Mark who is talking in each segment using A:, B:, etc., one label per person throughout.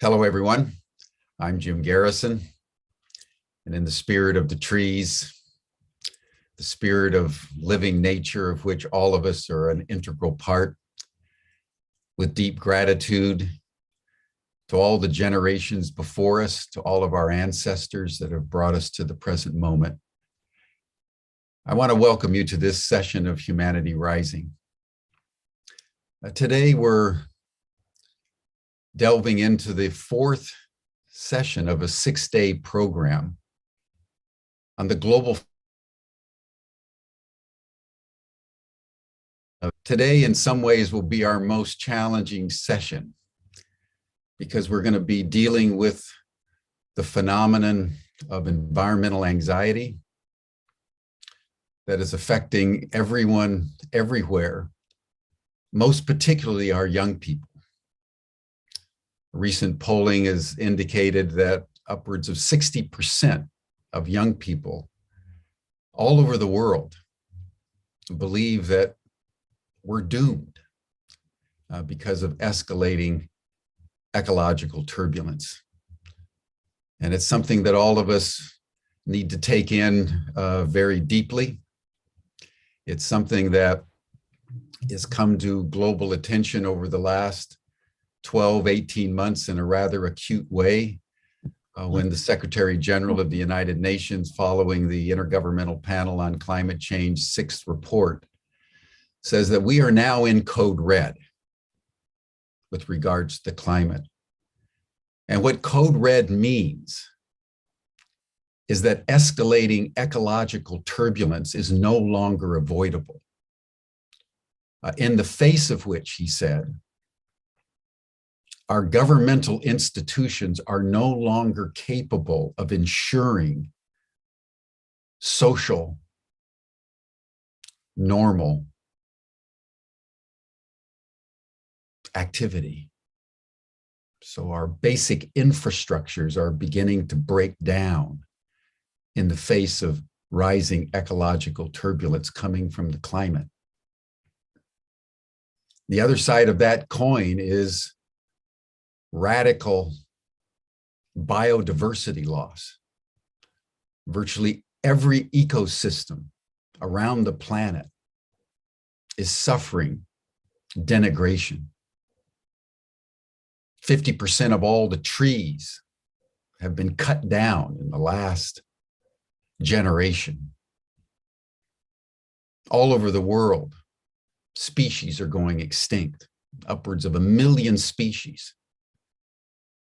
A: Hello, everyone. I'm Jim Garrison, and in the spirit of the trees, the spirit of living nature of which all of us are an integral part, with deep gratitude to all the generations before us, to all of our ancestors that have brought us to the present moment, I want to welcome you to this session of Humanity Rising. Today, we're delving into the fourth session of a 6-day program on the global. Today, in some ways, will be our most challenging session because we're going to be dealing with the phenomenon of environmental anxiety that is affecting everyone, everywhere, most particularly our young people. Recent polling has indicated that upwards of 60% of young people all over the world believe that we're doomed because of escalating ecological turbulence. And it's something that all of us need to take in very deeply. It's something that has come to global attention over the last 12, 18 months in a rather acute way when the Secretary General of the United Nations, following the Intergovernmental Panel on Climate Change 6th report, says that we are now in code red with regards to the climate. And what code red means is that escalating ecological turbulence is no longer avoidable. In the face of which, he said, our governmental institutions are no longer capable of ensuring social, normal activity. So our basic infrastructures are beginning to break down in the face of rising ecological turbulence coming from the climate. The other side of that coin is radical biodiversity loss. Virtually every ecosystem around the planet is suffering denigration. 50% of all the trees have been cut down in the last generation. All over the world, species are going extinct, upwards of 1 million species.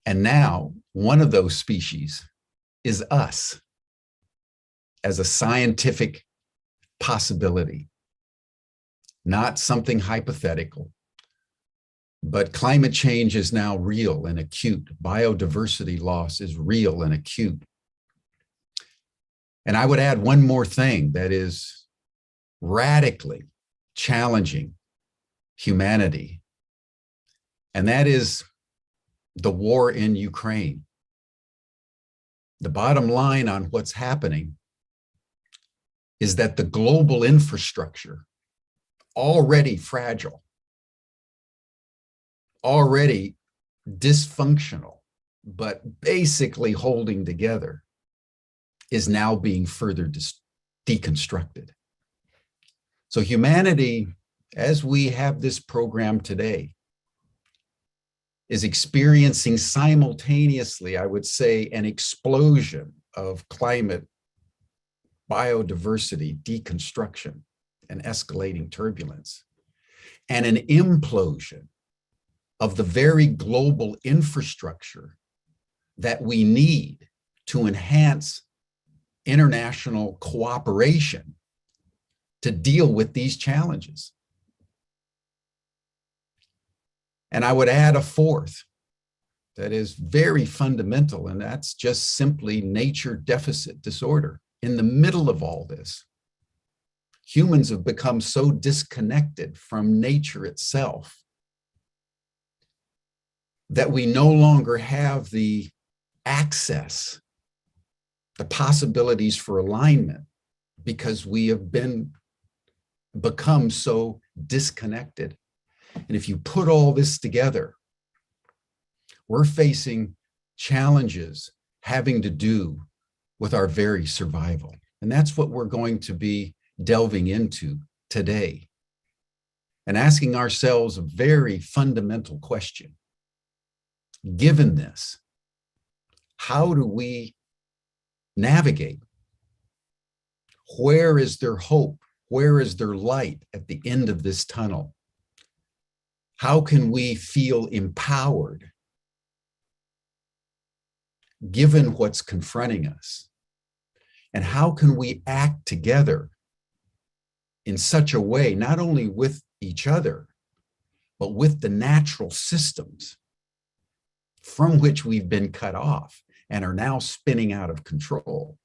A: And now one of those species is us as a scientific possibility, not something hypothetical, but climate change is now real and acute. Biodiversity loss is real and acute. And I would add one more thing that is radically challenging humanity, and that is the war in Ukraine. The bottom line on what's happening is that the global infrastructure, already fragile, already dysfunctional, but basically holding together, is now being further deconstructed. So humanity, as we have this program today, is experiencing simultaneously, I would say, an explosion of climate, biodiversity, deconstruction, and escalating turbulence, and an implosion of the very global infrastructure that we need to enhance international cooperation to deal with these challenges. And I would add a fourth that is very fundamental, and that's just simply nature deficit disorder. In the middle of all this, humans have become so disconnected from nature itself that we no longer have the access, the possibilities for alignment, because we have become so disconnected. And if you put all this together, We're facing challenges having to do with our very survival. And that's what we're going to be delving into today and asking ourselves a very fundamental question. Given this, how do we navigate? Where is there hope? Where is there light at the end of this tunnel? How can we feel empowered given what's confronting us? And how can we act together in such a way, not only with each other, but with the natural systems from which we've been cut off and are now spinning out of control,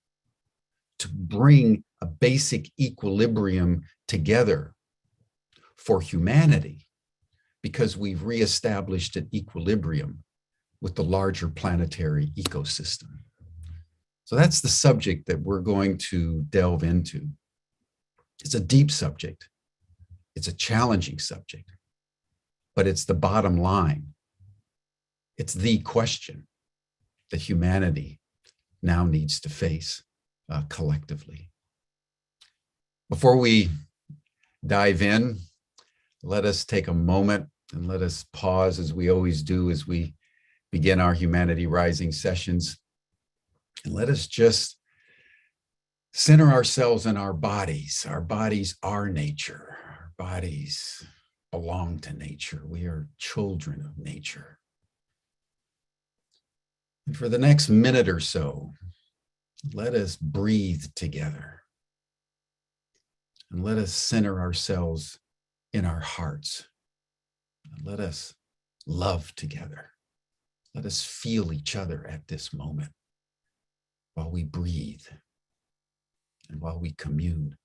A: to bring a basic equilibrium together for humanity, because we've reestablished an equilibrium with the larger planetary ecosystem. So that's the subject that we're going to delve into. It's a deep subject. It's a challenging subject, but it's the bottom line. It's the question that humanity now needs to face collectively. Before we dive in, let us take a moment and let us pause, as we always do as we begin our Humanity Rising sessions. And let us just center ourselves in our bodies. Our bodies are nature. Our bodies belong to nature. We are children of nature. And for the next minute or so, let us breathe together. And let us center ourselves in our hearts. And let us love together. Let us feel each other at this moment while we breathe and while we commune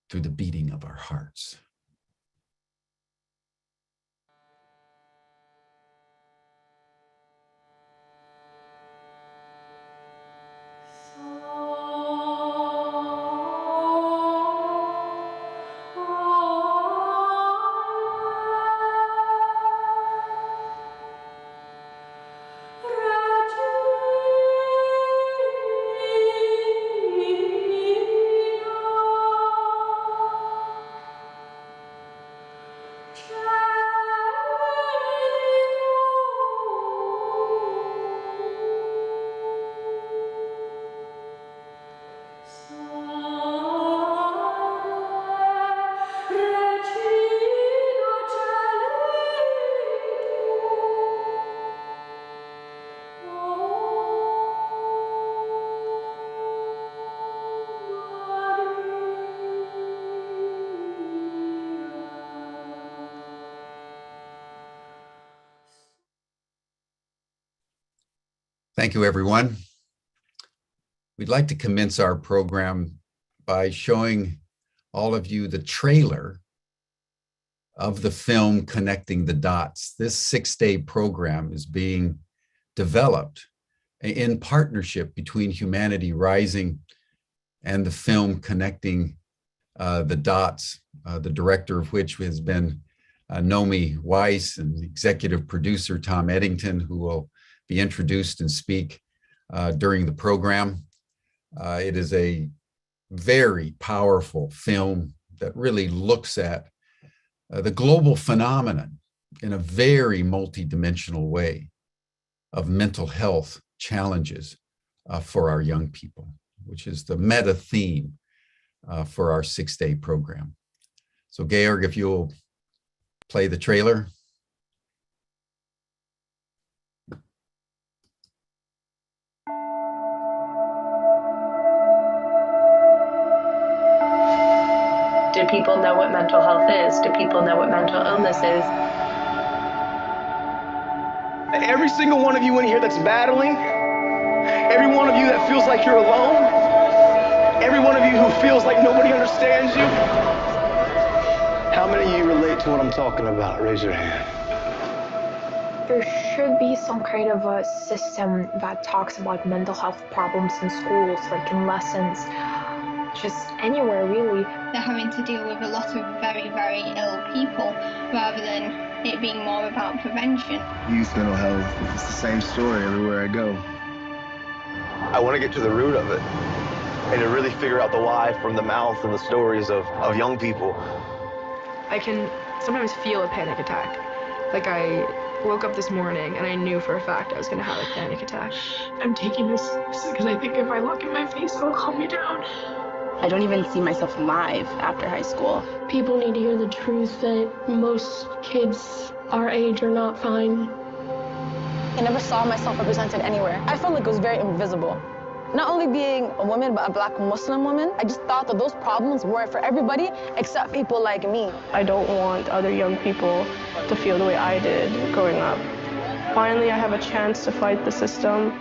A: through the beating of our hearts. Thank you, everyone. We'd like to commence our program by showing all of you the trailer of the film Connecting the Dots. This 6-day program is being developed in partnership between Humanity Rising and the film Connecting the Dots, the director of which has been Nomi Weiss, and executive producer Tom Eddington, who will be introduced and speak during the program. It is a very powerful film that really looks at the global phenomenon in a very multidimensional way of mental health challenges for our young people, which is the meta theme for our 6-day program. So Georg, if you'll play the trailer.
B: Do people know what mental health is? Do people know what mental illness is?
C: Every single one of you in here that's battling, every one of you that feels like you're alone, every one of you who feels like nobody understands you, how many of you relate to what I'm talking about? Raise your hand.
D: There should be some kind of a system that talks about mental health problems in schools, like in lessons, just anywhere really.
E: They're having to deal with a lot of very, very ill people rather than it being more about prevention.
C: Youth mental health, it's the same story everywhere I go. I want to get to the root of it and to really figure out the why from the mouth and the stories of young people.
F: I can sometimes feel a panic attack. Like I woke up this morning and I knew for a fact I was going to have a panic attack.
G: I'm taking this because I think if I look in my face, it'll calm me down.
H: I don't even see myself alive after high school.
G: People need to hear the truth that most kids our age are not fine.
H: I never saw myself represented anywhere. I felt like it was very invisible. Not only being a woman, but a Black Muslim woman, I just thought that those problems were for everybody except people like me.
I: I don't want other young people to feel the way I did growing up. Finally, I have a chance to fight the system.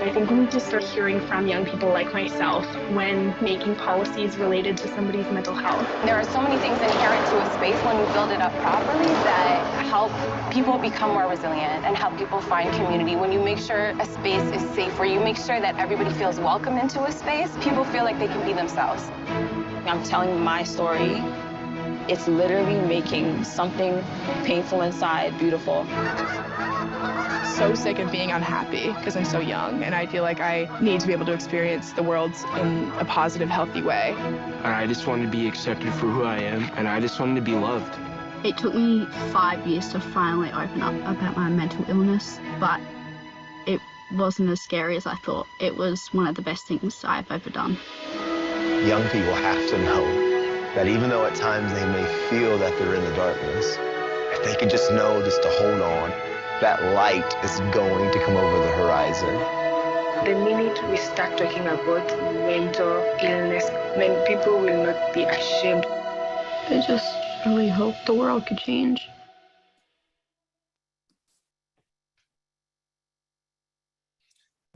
J: I think we need to start hearing from young people like myself when making policies related to somebody's mental health.
H: There are so many things inherent to a space when you build it up properly that help people become more resilient and help people find community. When you make sure a space is safe, where you make sure that everybody feels welcome into a space, people feel like they can be themselves. I'm telling my story. It's literally making something painful inside beautiful.
K: So sick of being unhappy because I'm so young, and I feel like I need to be able to experience the world in a positive, healthy way.
L: I just wanted to be accepted for who I am, and I just wanted to be loved.
M: It took me 5 years to finally open up about my mental illness, but it wasn't as scary as I thought. It was one of the best things I've ever done.
C: Young people have to know that even though at times they may feel that they're in the darkness, if they can just know just to hold on, that light is going to come over the horizon.
N: The minute we start talking about mental illness, then people will not be ashamed.
D: I just really hope the world could change.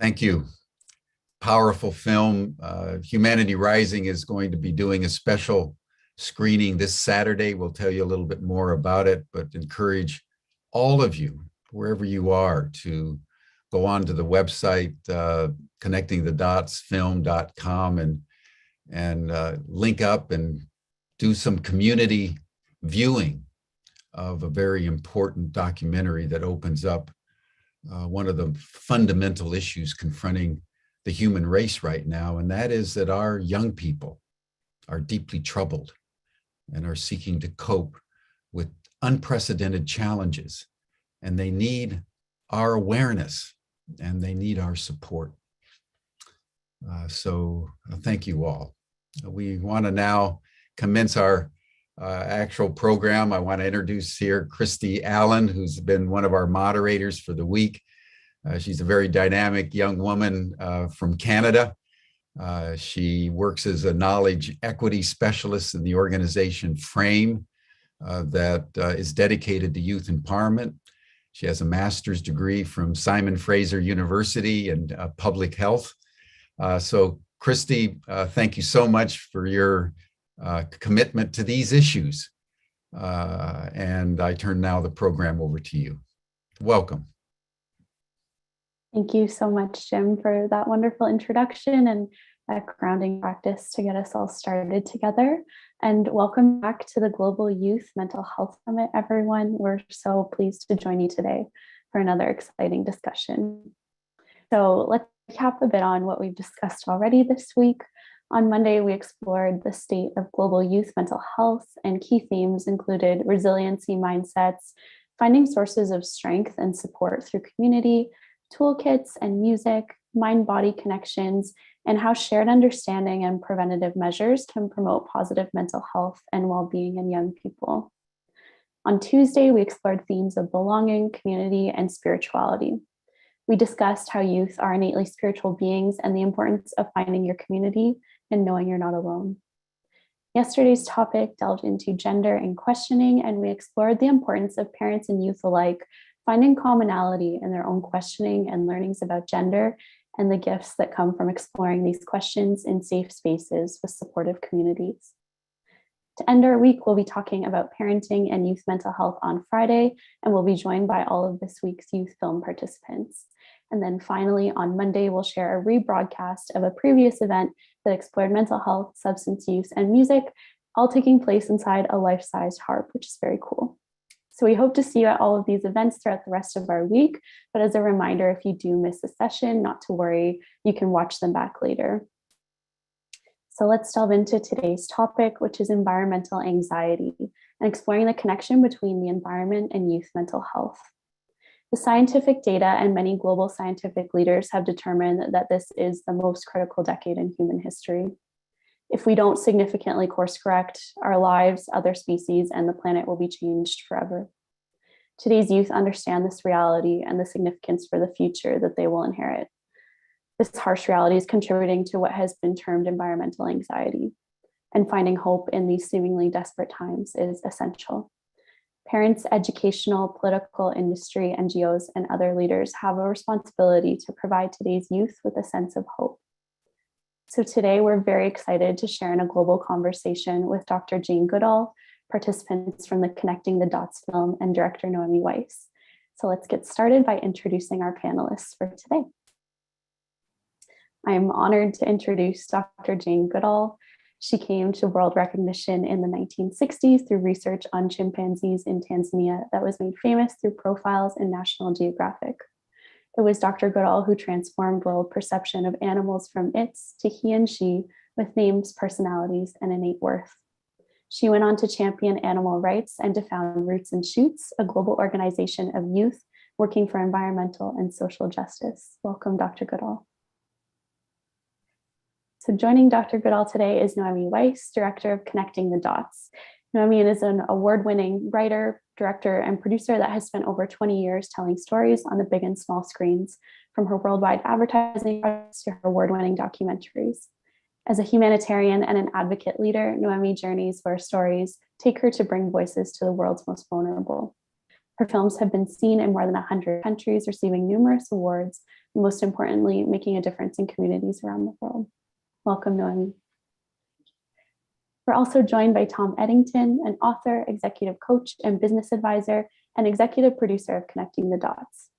A: Thank you. Powerful film. Humanity Rising is going to be doing a special screening this Saturday. We'll tell you a little bit more about it, but encourage all of you, wherever you are, to go on to the website, connectingthedotsfilm.com, and link up and do some community viewing of a very important documentary that opens up one of the fundamental issues confronting the human race right now, and that is that our young people are deeply troubled and are seeking to cope with unprecedented challenges, and they need our awareness and they need our support. So thank you all. We want to now commence our actual program. I want to introduce here Christy Allen, who's been one of our moderators for the week. She's a very dynamic young woman from Canada. She works as a knowledge equity specialist in the organization Frame that is dedicated to youth empowerment. She has a master's degree from Simon Fraser University in public health. So Christy, thank you so much for your commitment to these issues. And I turn now the program over to you. Welcome.
O: Thank you so much, Jim, for that wonderful introduction and that grounding practice to get us all started together. And welcome back to the Global Youth Mental Health Summit, everyone. We're so pleased to join you today for another exciting discussion. So let's recap a bit on what we've discussed already this week. On Monday, we explored the state of global youth mental health, and key themes included resiliency mindsets, finding sources of strength and support through community, toolkits and music, mind-body connections, and how shared understanding and preventative measures can promote positive mental health and well-being in young people. On Tuesday, we explored themes of belonging, community, and spirituality. We discussed how youth are innately spiritual beings and the importance of finding your community and knowing you're not alone. Yesterday's topic delved into gender and questioning, and we explored the importance of parents and youth alike finding commonality in their own questioning and learnings about gender, and the gifts that come from exploring these questions in safe spaces with supportive communities. To end our week, we'll be talking about parenting and youth mental health on Friday, and we'll be joined by all of this week's youth film participants. And then finally, on Monday, we'll share a rebroadcast of a previous event that explored mental health, substance use, and music, all taking place inside a life-sized harp, which is very cool. So we hope to see you at all of these events throughout the rest of our week. But as a reminder, if you do miss a session, not to worry, you can watch them back later. So let's delve into today's topic, which is environmental anxiety, and exploring the connection between the environment and youth mental health. The scientific data and many global scientific leaders have determined that this is the most critical decade in human history. If we don't significantly course correct, our lives, other species, and the planet will be changed forever. Today's youth understand this reality and the significance for the future that they will inherit. This harsh reality is contributing to what has been termed environmental anxiety, and finding hope in these seemingly desperate times is essential. Parents, educational, political, industry, NGOs, and other leaders have a responsibility to provide today's youth with a sense of hope. So today we're very excited to share in a global conversation with Dr. Jane Goodall, participants from the Connecting the Dots film, and director Noemi Weiss. So let's get started by introducing our panelists for today. I'm honored to introduce Dr. Jane Goodall. She came to world recognition in the 1960s through research on chimpanzees in Tanzania that was made famous through profiles in National Geographic. It was Dr. Goodall who transformed world perception of animals from its to he and she with names, personalities, and innate worth. She went on to champion animal rights and to found Roots and Shoots, a global organization of youth working for environmental and social justice. Welcome, Dr. Goodall. So joining Dr. Goodall today is Noemi Weiss, director of Connecting the Dots. Noemi is an award-winning writer, director, and producer that has spent over 20 years telling stories on the big and small screens, from her worldwide advertising projects to her award-winning documentaries. As a humanitarian and an advocate leader, Noemi journeys where stories take her to bring voices to the world's most vulnerable. Her films have been seen in more than 100 countries, receiving numerous awards, and most importantly, making a difference in communities around the world. Welcome, Noemi. We're also joined by Tom Eddington, an author, executive coach, and business advisor, and executive producer of Connecting the Dots.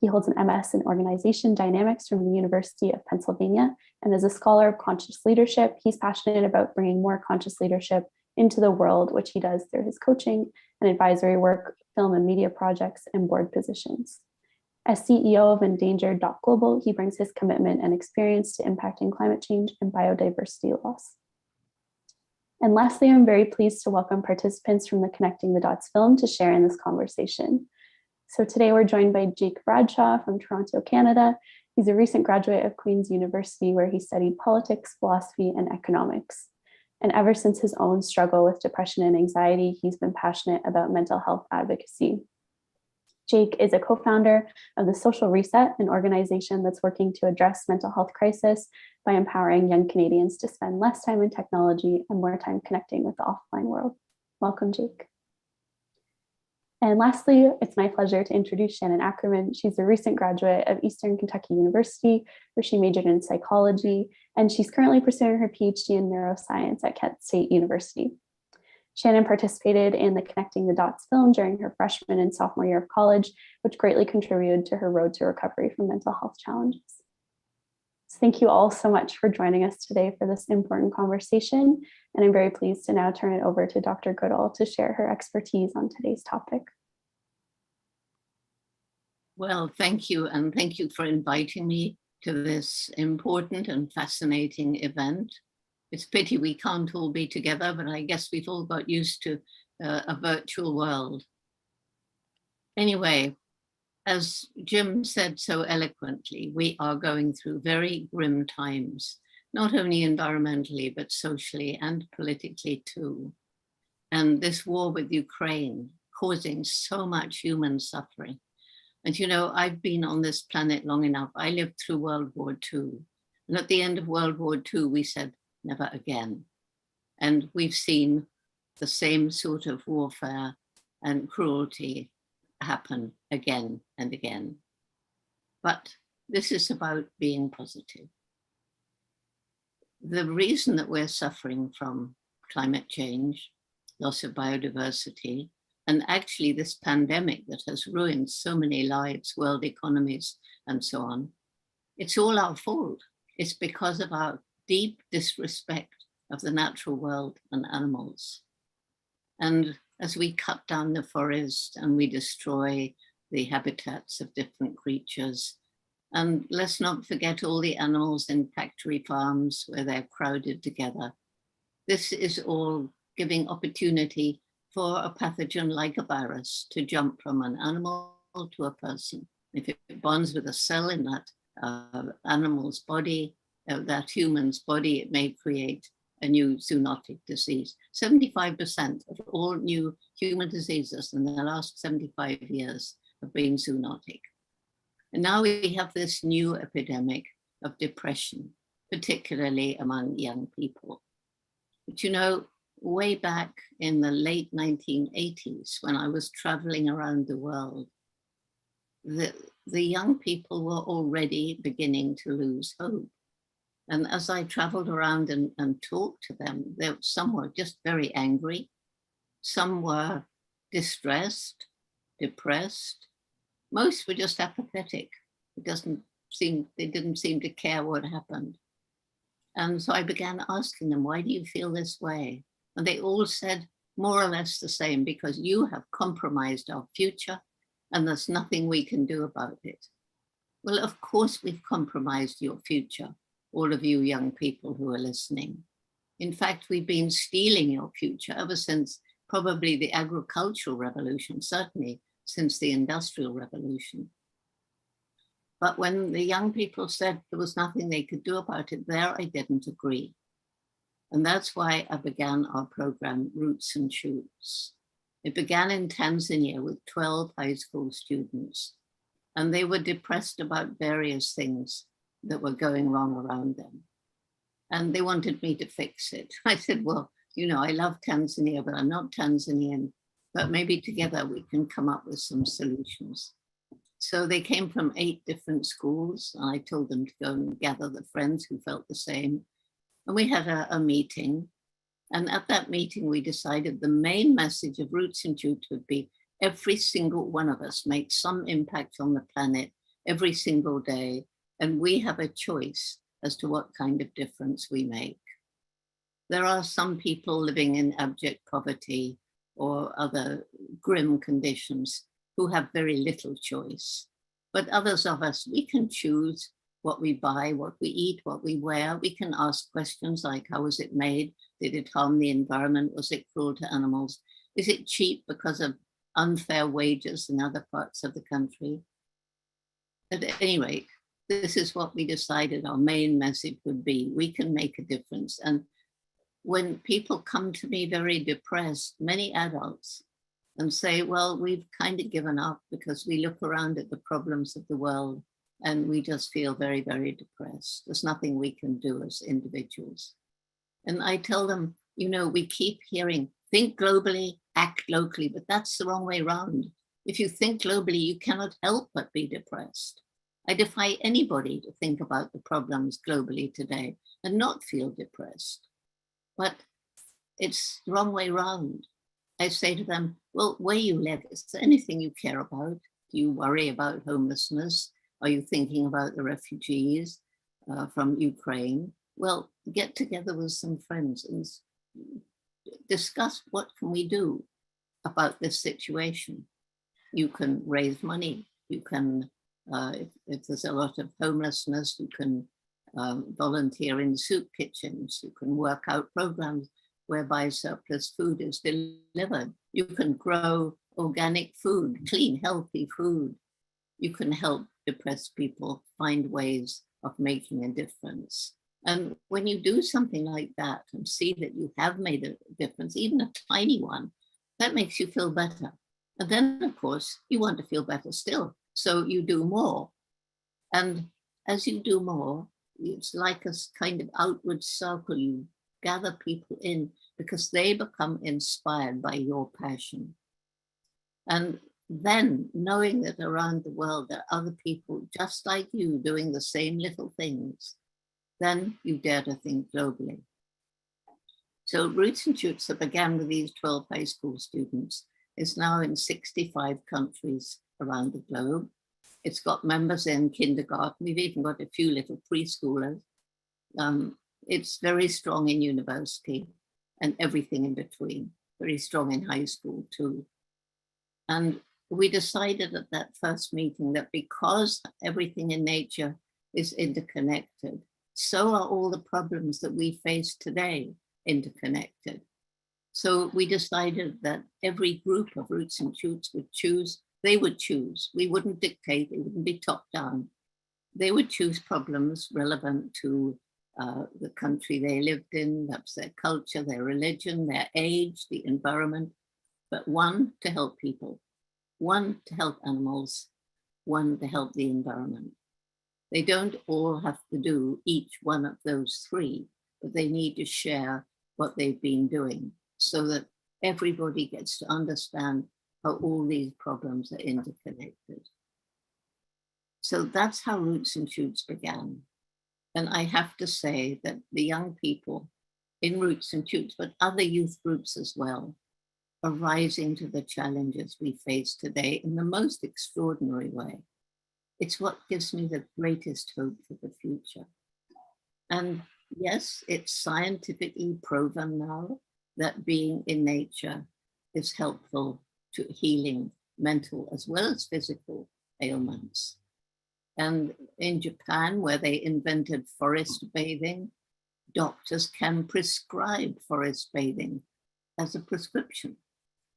O: He holds an MS in Organization Dynamics from the University of Pennsylvania, and as a scholar of conscious leadership, he's passionate about bringing more conscious leadership into the world, which he does through his coaching and advisory work, film and media projects, and board positions. As CEO of Endangered.Global, he brings his commitment and experience to impacting climate change and biodiversity loss. And lastly, I'm very pleased to welcome participants from the Connecting the Dots film to share in this conversation. So today we're joined by Jake Bradshaw from Toronto, Canada. He's a recent graduate of Queen's University, where he studied politics, philosophy, and economics. And ever since his own struggle with depression and anxiety, he's been passionate about mental health advocacy. Jake is a co-founder of the Social Reset, an organization that's working to address mental health crisis by empowering young Canadians to spend less time in technology and more time connecting with the offline world. Welcome, Jake. And lastly, it's my pleasure to introduce Shannon Ackerman. She's a recent graduate of Eastern Kentucky University, where she majored in psychology, and she's currently pursuing her PhD in neuroscience at Kent State University. Shannon participated in the Connecting the Dots film during her freshman and sophomore year of college, which greatly contributed to her road to recovery from mental health challenges. So thank you all so much for joining us today for this important conversation. And I'm very pleased to now turn it over to Dr. Goodall to share her expertise on today's topic.
P: Well, thank you. And thank you for inviting me to this important and fascinating event. It's a pity we can't all be together, but I guess we've all got used to a virtual world. Anyway, as Jim said so eloquently, we are going through very grim times, not only environmentally, but socially and politically too. And this war with Ukraine causing so much human suffering. And you know, I've been on this planet long enough. I lived through World War II. And at the end of World War II, we said, never again. And we've seen the same sort of warfare and cruelty happen again and again. But this is about being positive. The reason that we're suffering from climate change, loss of biodiversity, And actually this pandemic that has ruined so many lives, world economies, and so on, it's all our fault. It's because of our deep disrespect of the natural world and animals. And as we cut down the forest and we destroy the habitats of different creatures, and let's not forget all the animals in factory farms where they're crowded together. This is all giving opportunity for a pathogen like a virus to jump from an animal to a person. If it bonds with a cell in that animal's body, that human's body, it may create a new zoonotic disease. 75% of all new human diseases in the last 75 years have been zoonotic. And now we have this new epidemic of depression, particularly among young people. But you know, way back in the late 1980s, when I was traveling around the world, the young people were already beginning to lose hope. And as I traveled around and talked to them, some were just very angry. Some were distressed, depressed. Most were just apathetic. They didn't seem to care what happened. And so I began asking them, why do you feel this way? And they all said more or less the same, because you have compromised our future and there's nothing we can do about it. Well, of course we've compromised your future, all of you young people who are listening. In fact, we've been stealing your future ever since probably the agricultural revolution, certainly since the Industrial Revolution. But when the young people said there was nothing they could do about it, there I didn't agree. And that's why I began our program, Roots and Shoots. It began in Tanzania with 12 high school students, and they were depressed about various things that were going wrong around them. And they wanted me to fix it. I said, well, you know, I love Tanzania, but I'm not Tanzanian, but maybe together we can come up with some solutions. So they came from 8 different schools. And I told them to go and gather the friends who felt the same. And we had a meeting. And at that meeting, we decided the main message of Roots and Shoots would be every single one of us makes some impact on the planet every single day. And we have a choice as to what kind of difference we make. There are some people living in abject poverty or other grim conditions who have very little choice. But others of us, we can choose what we buy, what we eat, what we wear. We can ask questions like, how was it made? Did it harm the environment? Was it cruel to animals? Is it cheap because of unfair wages in other parts of the country? At any rate, this is what we decided our main message would be. We can make a difference. And when people come to me very depressed, many adults, and say, well, we've kind of given up because we look around at the problems of the world and we just feel very, very depressed. There's nothing we can do as individuals. And I tell them, you know, we keep hearing, think globally, act locally, but that's the wrong way around. If you think globally, you cannot help but be depressed. I defy anybody to think about the problems globally today and not feel depressed. But it's the wrong way around. I say to them, well, where you live, is there anything you care about? Do you worry about homelessness? Are you thinking about the refugees from Ukraine? Well, get together with some friends and discuss what can we do about this situation. You can raise money. You can, if there's a lot of homelessness, you can volunteer in soup kitchens. You can work out programs whereby surplus food is delivered. You can grow organic food, clean, healthy food. You can help depressed people find ways of making a difference. And when you do something like that and see that you have made a difference, even a tiny one, that makes you feel better. And then, of course, you want to feel better still. So you do more. And as you do more, it's like a kind of outward circle. You gather people in because they become inspired by your passion. And then knowing that around the world there are other people just like you doing the same little things, then you dare to think globally. So Roots and Shoots that began with these 12 high school students is now in 65 countries around the globe. It's got members in kindergarten. We've even got a few little preschoolers. It's very strong in university and everything in between. Very strong in high school too. And we decided at that first meeting that because everything in nature is interconnected, so are all the problems that we face today interconnected. So we decided that every group of roots and shoots would choose, they would choose. We wouldn't dictate, it wouldn't be top down. They would choose problems relevant to the country they lived in, perhaps their culture, their religion, their age, the environment, but one to help people, one to help animals, one to help the environment. They don't all have to do each one of those three, but they need to share what they've been doing so that everybody gets to understand how all these problems are interconnected. So that's how Roots and Shoots began. And I have to say that the young people in Roots and Shoots, but other youth groups as well, are rising to the challenges we face today in the most extraordinary way. It's what gives me the greatest hope for the future. And yes, it's scientifically proven now that being in nature is helpful to healing mental as well as physical ailments. And in Japan, where they invented forest bathing, doctors can prescribe forest bathing as a prescription.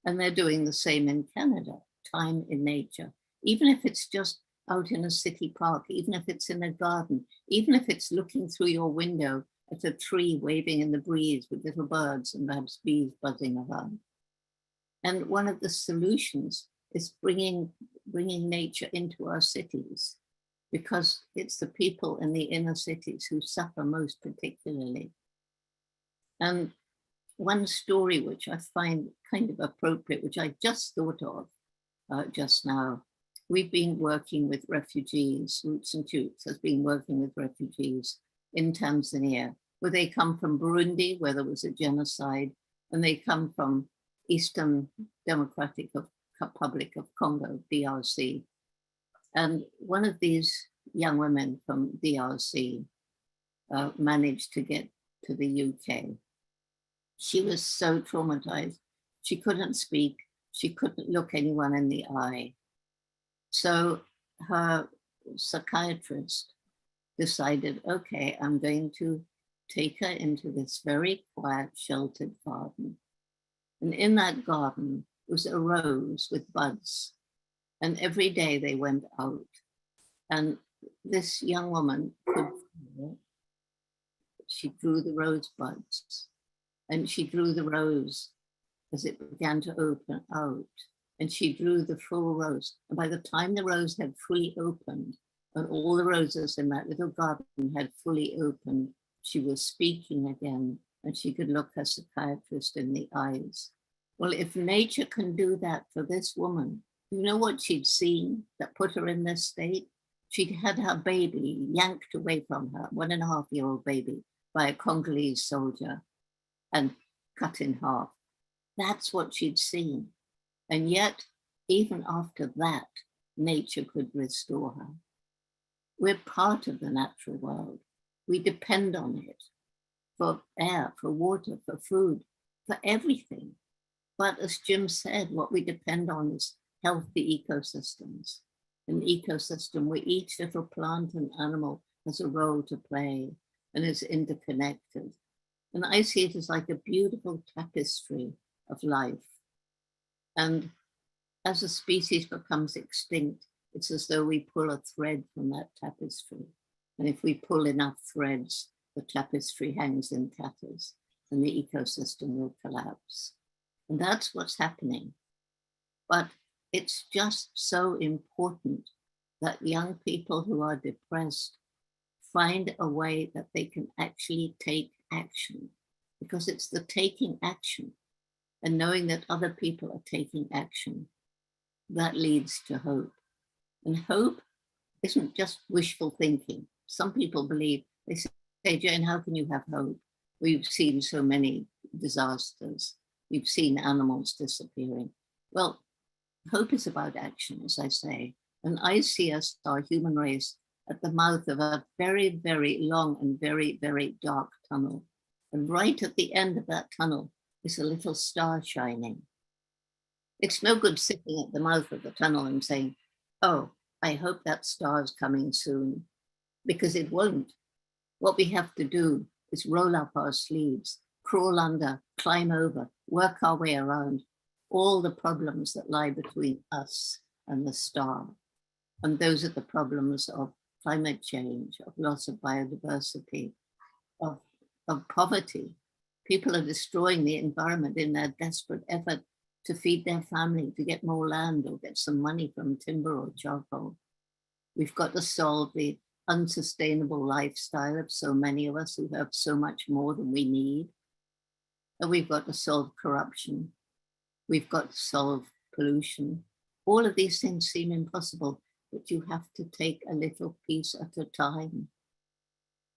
P: And they're doing the same in Canada, time in nature, even if it's just out in a city park, even if it's in a garden, even if it's looking through your window at a tree waving in the breeze with little birds and perhaps bees buzzing around. And one of the solutions is bringing nature into our cities, because it's the people in the inner cities who suffer most particularly. And one story which I find kind of appropriate, which I just thought of just now, we've been working with refugees, Roots and Shoots has been working with refugees in Tanzania, where they come from Burundi, where there was a genocide, and they come from Eastern Democratic Republic of Congo, DRC. And one of these young women from DRC managed to get to the UK. She was so traumatized. She couldn't speak. She couldn't look anyone in the eye. So her psychiatrist decided, okay, I'm going to take her into this very quiet, sheltered garden. And in that garden was a rose with buds. And every day they went out. And this young woman she drew the rose buds. And she drew the rose as it began to open out. And she drew the full rose. And by the time the rose had fully opened, and all the roses in that little garden had fully opened, she was speaking again, and she could look her psychiatrist in the eyes. Well, if nature can do that for this woman, you know what she'd seen that put her in this state? She'd had her baby yanked away from her, 1.5-year-old baby, by a Congolese soldier and cut in half. That's what she'd seen. And yet, even after that, nature could restore her. We're part of the natural world. We depend on it for air, for water, for food, for everything. But as Jim said, what we depend on is healthy ecosystems. An ecosystem where each little plant and animal has a role to play and is interconnected. And I see it as like a beautiful tapestry of life. And as a species becomes extinct, it's as though we pull a thread from that tapestry. And if we pull enough threads, the tapestry hangs in tatters and the ecosystem will collapse. And that's what's happening. But it's just so important that young people who are depressed find a way that they can actually take action, because it's the taking action and knowing that other people are taking action that leads to hope. And hope isn't just wishful thinking. Some people believe, they say, Jane, how can you have hope? We've seen so many disasters. We've seen animals disappearing. Well, hope is about action, as I say. And I see us, our human race, at the mouth of a very, very long and very, very dark tunnel. And right at the end of that tunnel is a little star shining. It's no good sitting at the mouth of the tunnel and saying, oh, I hope that star's coming soon, because it won't. What we have to do is roll up our sleeves, crawl under, climb over, work our way around all the problems that lie between us and the star. And those are the problems of climate change, of loss of biodiversity, of poverty. People are destroying the environment in their desperate effort to feed their family, to get more land or get some money from timber or charcoal. We've got to solve the unsustainable lifestyle of so many of us who have so much more than we need. And we've got to solve corruption. We've got to solve pollution. All of these things seem impossible, but you have to take a little piece at a time.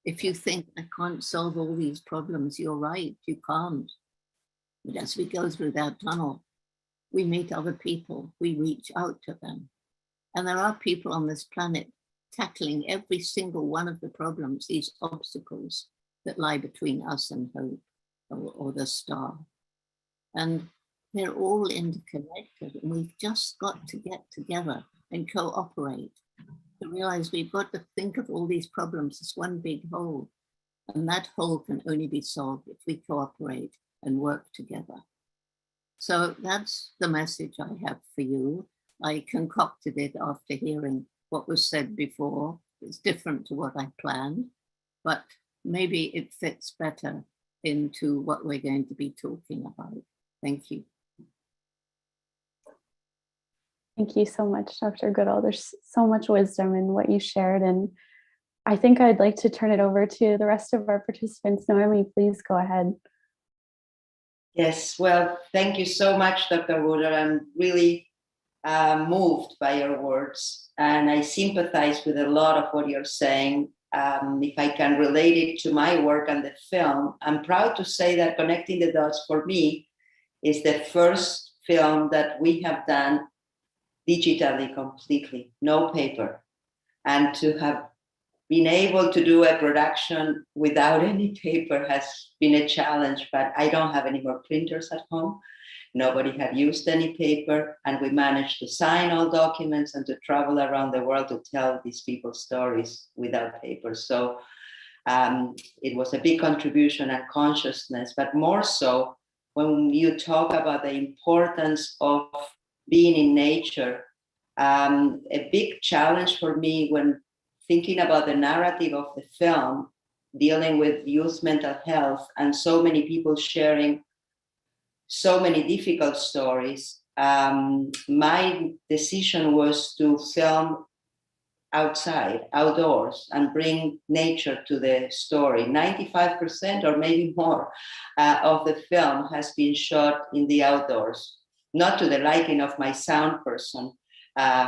P: If you think I can't solve all these problems, you're right, you can't. But as we go through that tunnel, we meet other people, we reach out to them. And there are people on this planet tackling every single one of the problems, these obstacles that lie between us and hope or the star. And they're all interconnected, and we've just got to get together and cooperate to realize we've got to think of all these problems as one big whole. And that whole can only be solved if we cooperate and work together. So that's the message I have for you. I concocted it after hearing what was said before. It's different to what I planned, but maybe it fits better into what we're going to be talking about. Thank you.
O: Thank you so much, Dr. Goodall. There's so much wisdom in what you shared, and I think I'd like to turn it over to the rest of our participants. Noemi, please go ahead.
Q: Yes, well, thank you so much, Dr. Goodall. I'm really moved by your words, and I sympathize with a lot of what you're saying. If I can relate it to my work and the film, I'm proud to say that Connecting the Dots for me is the first film that we have done digitally completely, no paper. And to have been able to do a production without any paper has been a challenge, but I don't have any more printers at home. Nobody had used any paper, and we managed to sign all documents and to travel around the world to tell these people's stories without paper. So it was a big contribution and consciousness, but more so when you talk about the importance of being in nature. A big challenge for me when thinking about the narrative of the film, dealing with youth mental health and so many people sharing so many difficult stories, my decision was to film outside, outdoors, and bring nature to the story. 95% or maybe more of the film has been shot in the outdoors, not to the liking of my sound person,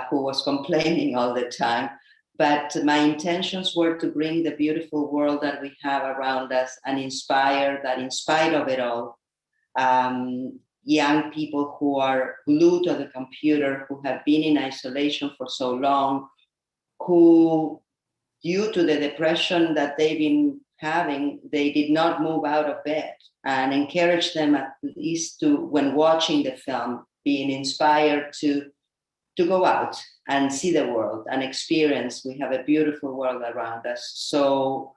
Q: who was complaining all the time. But my intentions were to bring the beautiful world that we have around us and inspire that in spite of it all, young people who are glued to the computer, who have been in isolation for so long, who, due to the depression that they've been having, they did not move out of bed, and encourage them at least to, when watching the film, being inspired to go out and see the world and experience. We have a beautiful world around us. So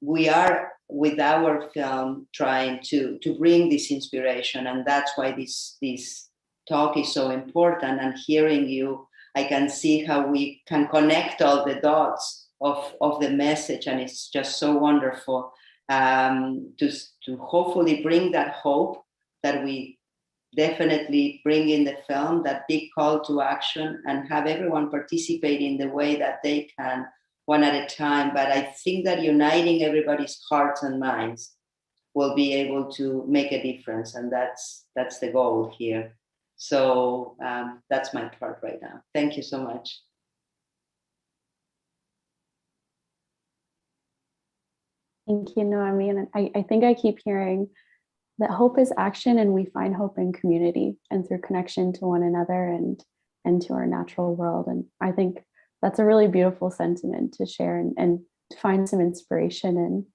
Q: we are, with our film, trying to bring this inspiration. And that's why this talk is so important. And hearing you, I can see how we can connect all the dots of the message. And it's just so wonderful to hopefully bring that hope that we definitely bring in the film, that big call to action, and have everyone participate in the way that they can, one at a time. But I think that uniting everybody's hearts and minds will be able to make a difference, and that's the goal here. So that's my part right now. Thank you so much.
O: Thank you, Noemi. And I think I keep hearing that hope is action, and we find hope in community and through connection to one another and to our natural world. And I think that's a really beautiful sentiment to share and to find some inspiration in.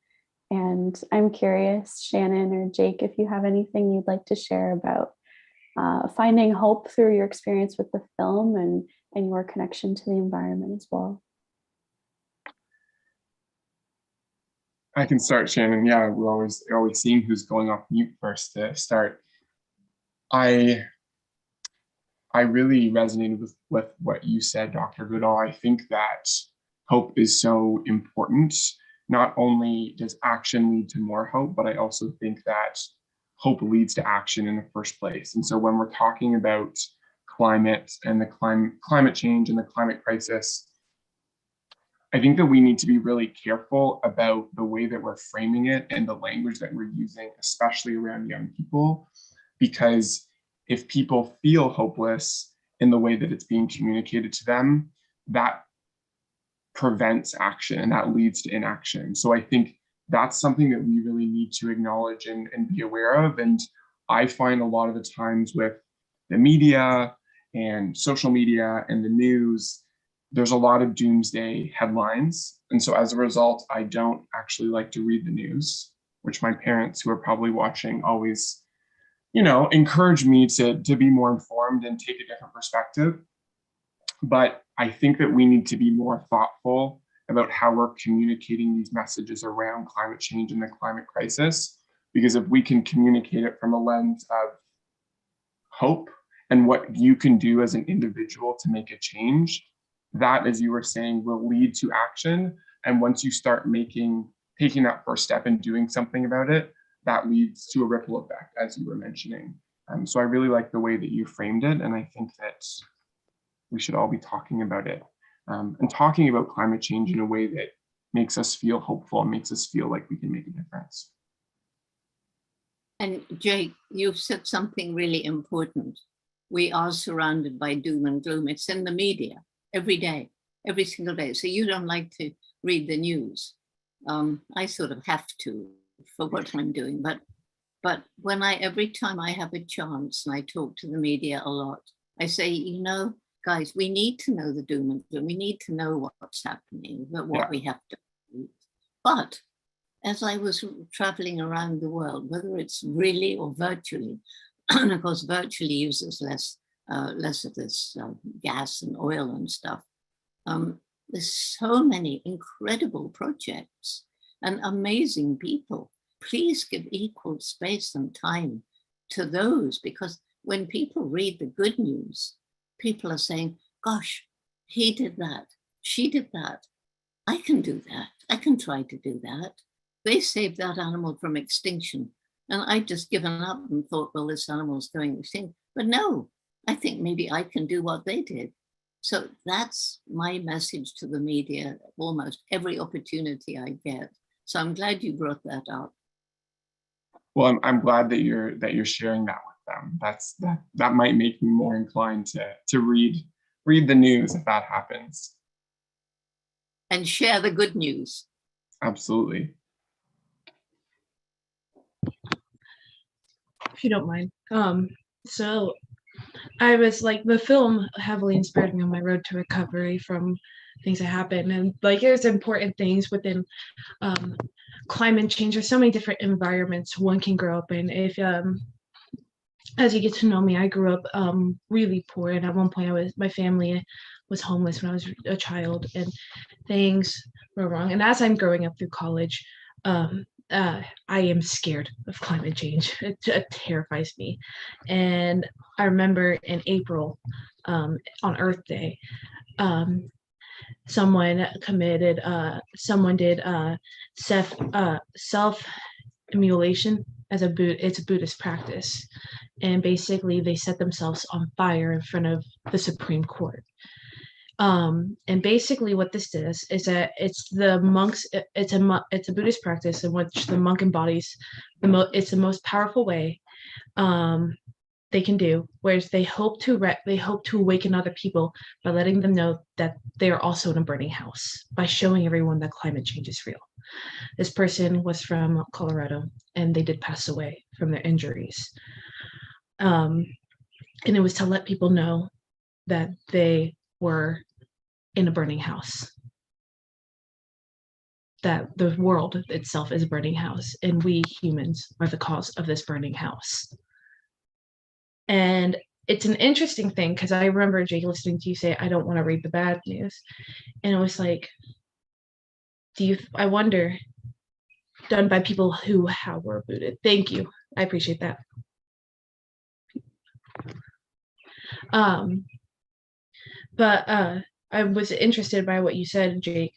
O: And I'm curious, Shannon or Jake, if you have anything you'd like to share about finding hope through your experience with the film and your connection to the environment as well.
R: I can start, Shannon. Yeah, we're always seeing who's going off mute first to start. I really resonated with what you said, Dr. Goodall. I think that hope is so important. Not only does action lead to more hope, but I also think that hope leads to action in the first place. And so when we're talking about climate and the climate change and the climate crisis, I think that we need to be really careful about the way that we're framing it and the language that we're using, especially around young people, because if people feel hopeless in the way that it's being communicated to them, that prevents action and that leads to inaction. So I think that's something that we really need to acknowledge and be aware of. And I find a lot of the times with the media and social media and the news, there's a lot of doomsday headlines. And so as a result, I don't actually like to read the news, which my parents, who are probably watching, always, encourage me to be more informed and take a different perspective. But I think that we need to be more thoughtful about how we're communicating these messages around climate change and the climate crisis, because if we can communicate it from a lens of hope and what you can do as an individual to make a change, that, as you were saying, will lead to action. And once you start taking that first step and doing something about it, that leads to a ripple effect, as you were mentioning. So I really like the way that you framed it. And I think that we should all be talking about it and talking about climate change in a way that makes us feel hopeful and makes us feel like we can make a difference.
P: And Jake, you've said something really important. We are surrounded by doom and gloom. It's in the media every day, every single day. So you don't like to read the news. I sort of have to for what I'm doing. But when every time I have a chance and I talk to the media a lot, I say, guys, we need to know the doom and gloom. We need to know what's happening, but what we have to do. But as I was traveling around the world, whether it's really or virtually, and of course, virtually uses less of this gas and oil and stuff. There's so many incredible projects and amazing people. Please give equal space and time to those, because when people read the good news, people are saying, gosh, he did that, she did that. I can do that. I can try to do that. They saved that animal from extinction. And I'd just given up and thought, well, this animal's going extinct. But no, I think maybe I can do what they did. So that's my message to the media, almost every opportunity I get. So I'm glad you brought that up.
R: Well, I'm glad that you're sharing that with them. That might make me more inclined to read the news if that happens.
P: And share the good news.
R: Absolutely.
G: If you don't mind. So I was like, the film heavily inspired me on my road to recovery from things that happened. And there's important things within climate change. There's so many different environments one can grow up in. If as you get to know me, I grew up really poor, and at one point my family was homeless when I was a child, and things were wrong. And as I'm growing up through college, I am scared of climate change. It terrifies me. And I remember in April, on Earth Day, someone did self-immolation it's a Buddhist practice. And basically they set themselves on fire in front of the Supreme Court. And basically what this is that it's the monks, it's a Buddhist practice in which the monk embodies it's the most powerful way. they can do, whereas they hope to awaken other people by letting them know that they are also in a burning house, by showing everyone that climate change is real. This person was from Colorado, and they did pass away from their injuries. And it was to let people know that they were in a burning house, that the world itself is a burning house, and we humans are the cause of this burning house. And it's an interesting thing, because I remember, Jake, listening to you say, I don't want to read the bad news. And it was like, I wonder, done by people who were booted. Thank you. I appreciate that. But I was interested by what you said, Jake.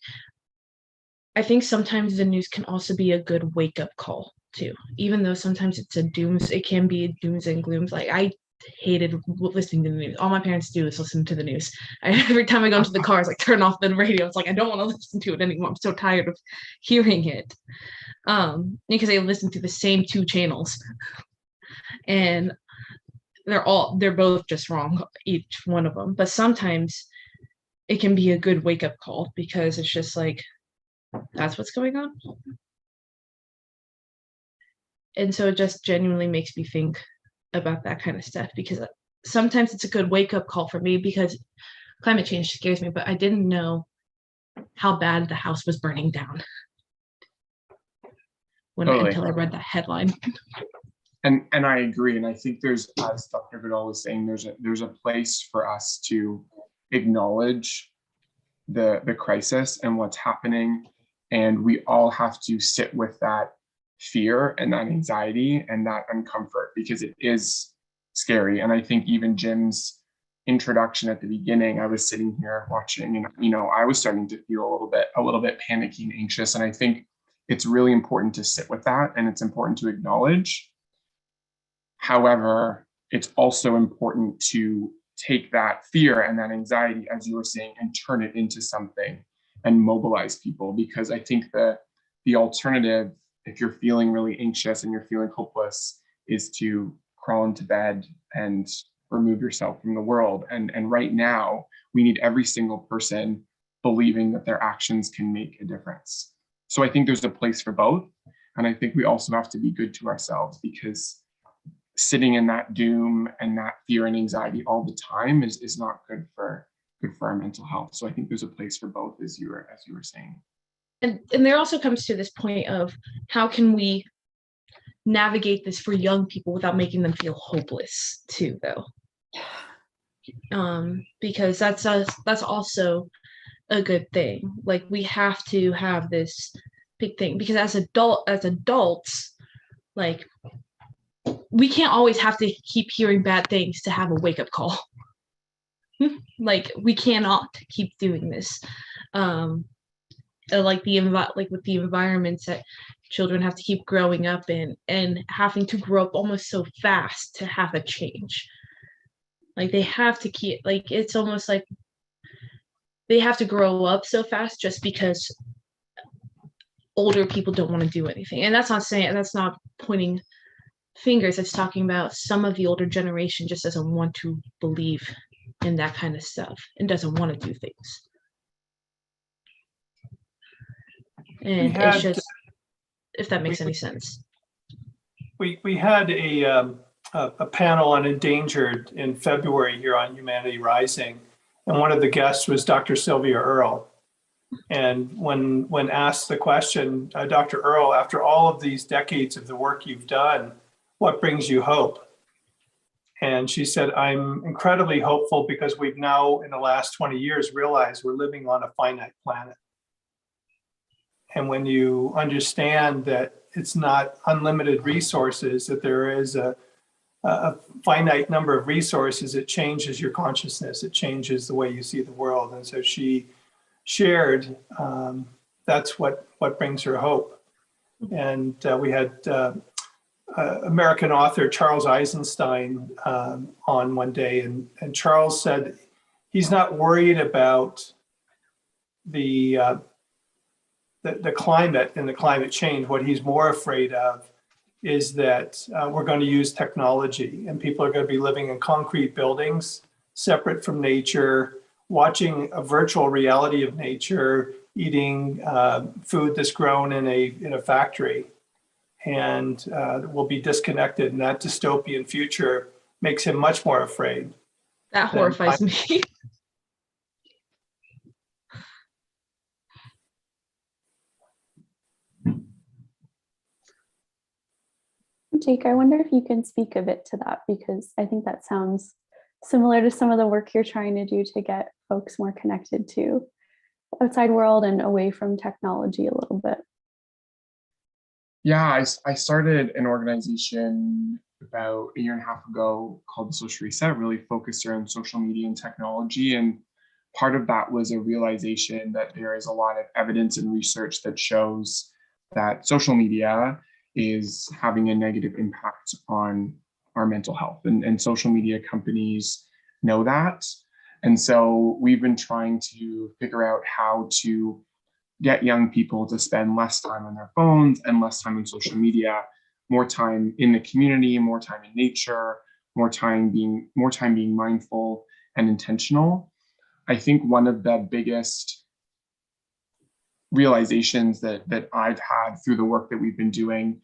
G: I think sometimes the news can also be a good wake-up call too, even though sometimes it can be dooms and glooms. Like, I hated listening to the news. All my parents do is listen to the news. Every time I go into the car, it's like, turn off the radio. It's like, I don't want to listen to it anymore. I'm so tired of hearing it. Because I listen to the same 2 channels, and they're both just wrong, each one of them. But sometimes it can be a good wake-up call, because it's just like, that's what's going on. And so it just genuinely makes me think about that kind of stuff, because sometimes it's a good wake-up call for me, because climate change scares me, but I didn't know how bad the house was burning down until I read that headline.
R: And I agree. And I think there's, as Dr. Goodall was saying, there's a place for us to acknowledge the crisis and what's happening. And we all have to sit with that fear and that anxiety and that uncomfort, because it is scary. And I think even Jim's introduction at the beginning, I was sitting here watching, and I was starting to feel a little bit panicky and anxious. And I think it's really important to sit with that, and it's important to acknowledge. However, it's also important to take that fear and that anxiety, as you were saying, and turn it into something and mobilize people. Because I think the alternative, if you're feeling really anxious and you're feeling hopeless, is to crawl into bed and remove yourself from the world. And right now, we need every single person believing that their actions can make a difference. So I think there's a place for both. And I think we also have to be good to ourselves, because sitting in that doom and that fear and anxiety all the time is not good for our mental health. So I think there's a place for both, as you were saying.
G: And there also comes to this point of, how can we navigate this for young people without making them feel hopeless too, though? Because that's also a good thing. Like, we have to have this big thing, because as adults, like, we can't always have to keep hearing bad things to have a wake-up call. Like, we cannot keep doing this. Like with the environments that children have to keep growing up in, and having to grow up almost so fast to have a change. Like, they have to keep, like, it's almost like they have to grow up so fast just because older people don't want to do anything. And that's not pointing fingers. It's talking about some of the older generation just doesn't want to believe in that kind of stuff and doesn't want to do things. And it's just, if that makes any sense.
S: We had a panel on endangered in February here on Humanity Rising, and one of the guests was Dr. Sylvia Earle. And when asked the question, Dr. Earle, after all of these decades of the work you've done, what brings you hope? And she said, I'm incredibly hopeful, because we've now, in the last 20 years, realized we're living on a finite planet. And when you understand that it's not unlimited resources, that there is a finite number of resources, it changes your consciousness, it changes the way you see the world. And so she shared that's what brings her hope. And we had American author Charles Eisenstein on one day, and Charles said he's not worried about the climate and the climate change. What he's more afraid of is that we're going to use technology, and people are going to be living in concrete buildings, separate from nature, watching a virtual reality of nature, eating food that's grown in a factory, and will be disconnected. And that dystopian future makes him much more afraid.
G: That horrifies me.
O: Jake, I wonder if you can speak a bit to that, because I think that sounds similar to some of the work you're trying to do to get folks more connected to the outside world and away from technology a little bit.
R: Yeah, I started an organization about a year and a half ago called the Social Reset, really focused around social media and technology. And part of that was a realization that there is a lot of evidence and research that shows that social media is having a negative impact on our mental health. And social media companies know that. And so we've been trying to figure out how to get young people to spend less time on their phones and less time on social media, more time in the community, more time in nature, more time being mindful and intentional. I think one of the biggest realizations that I've had through the work that we've been doing,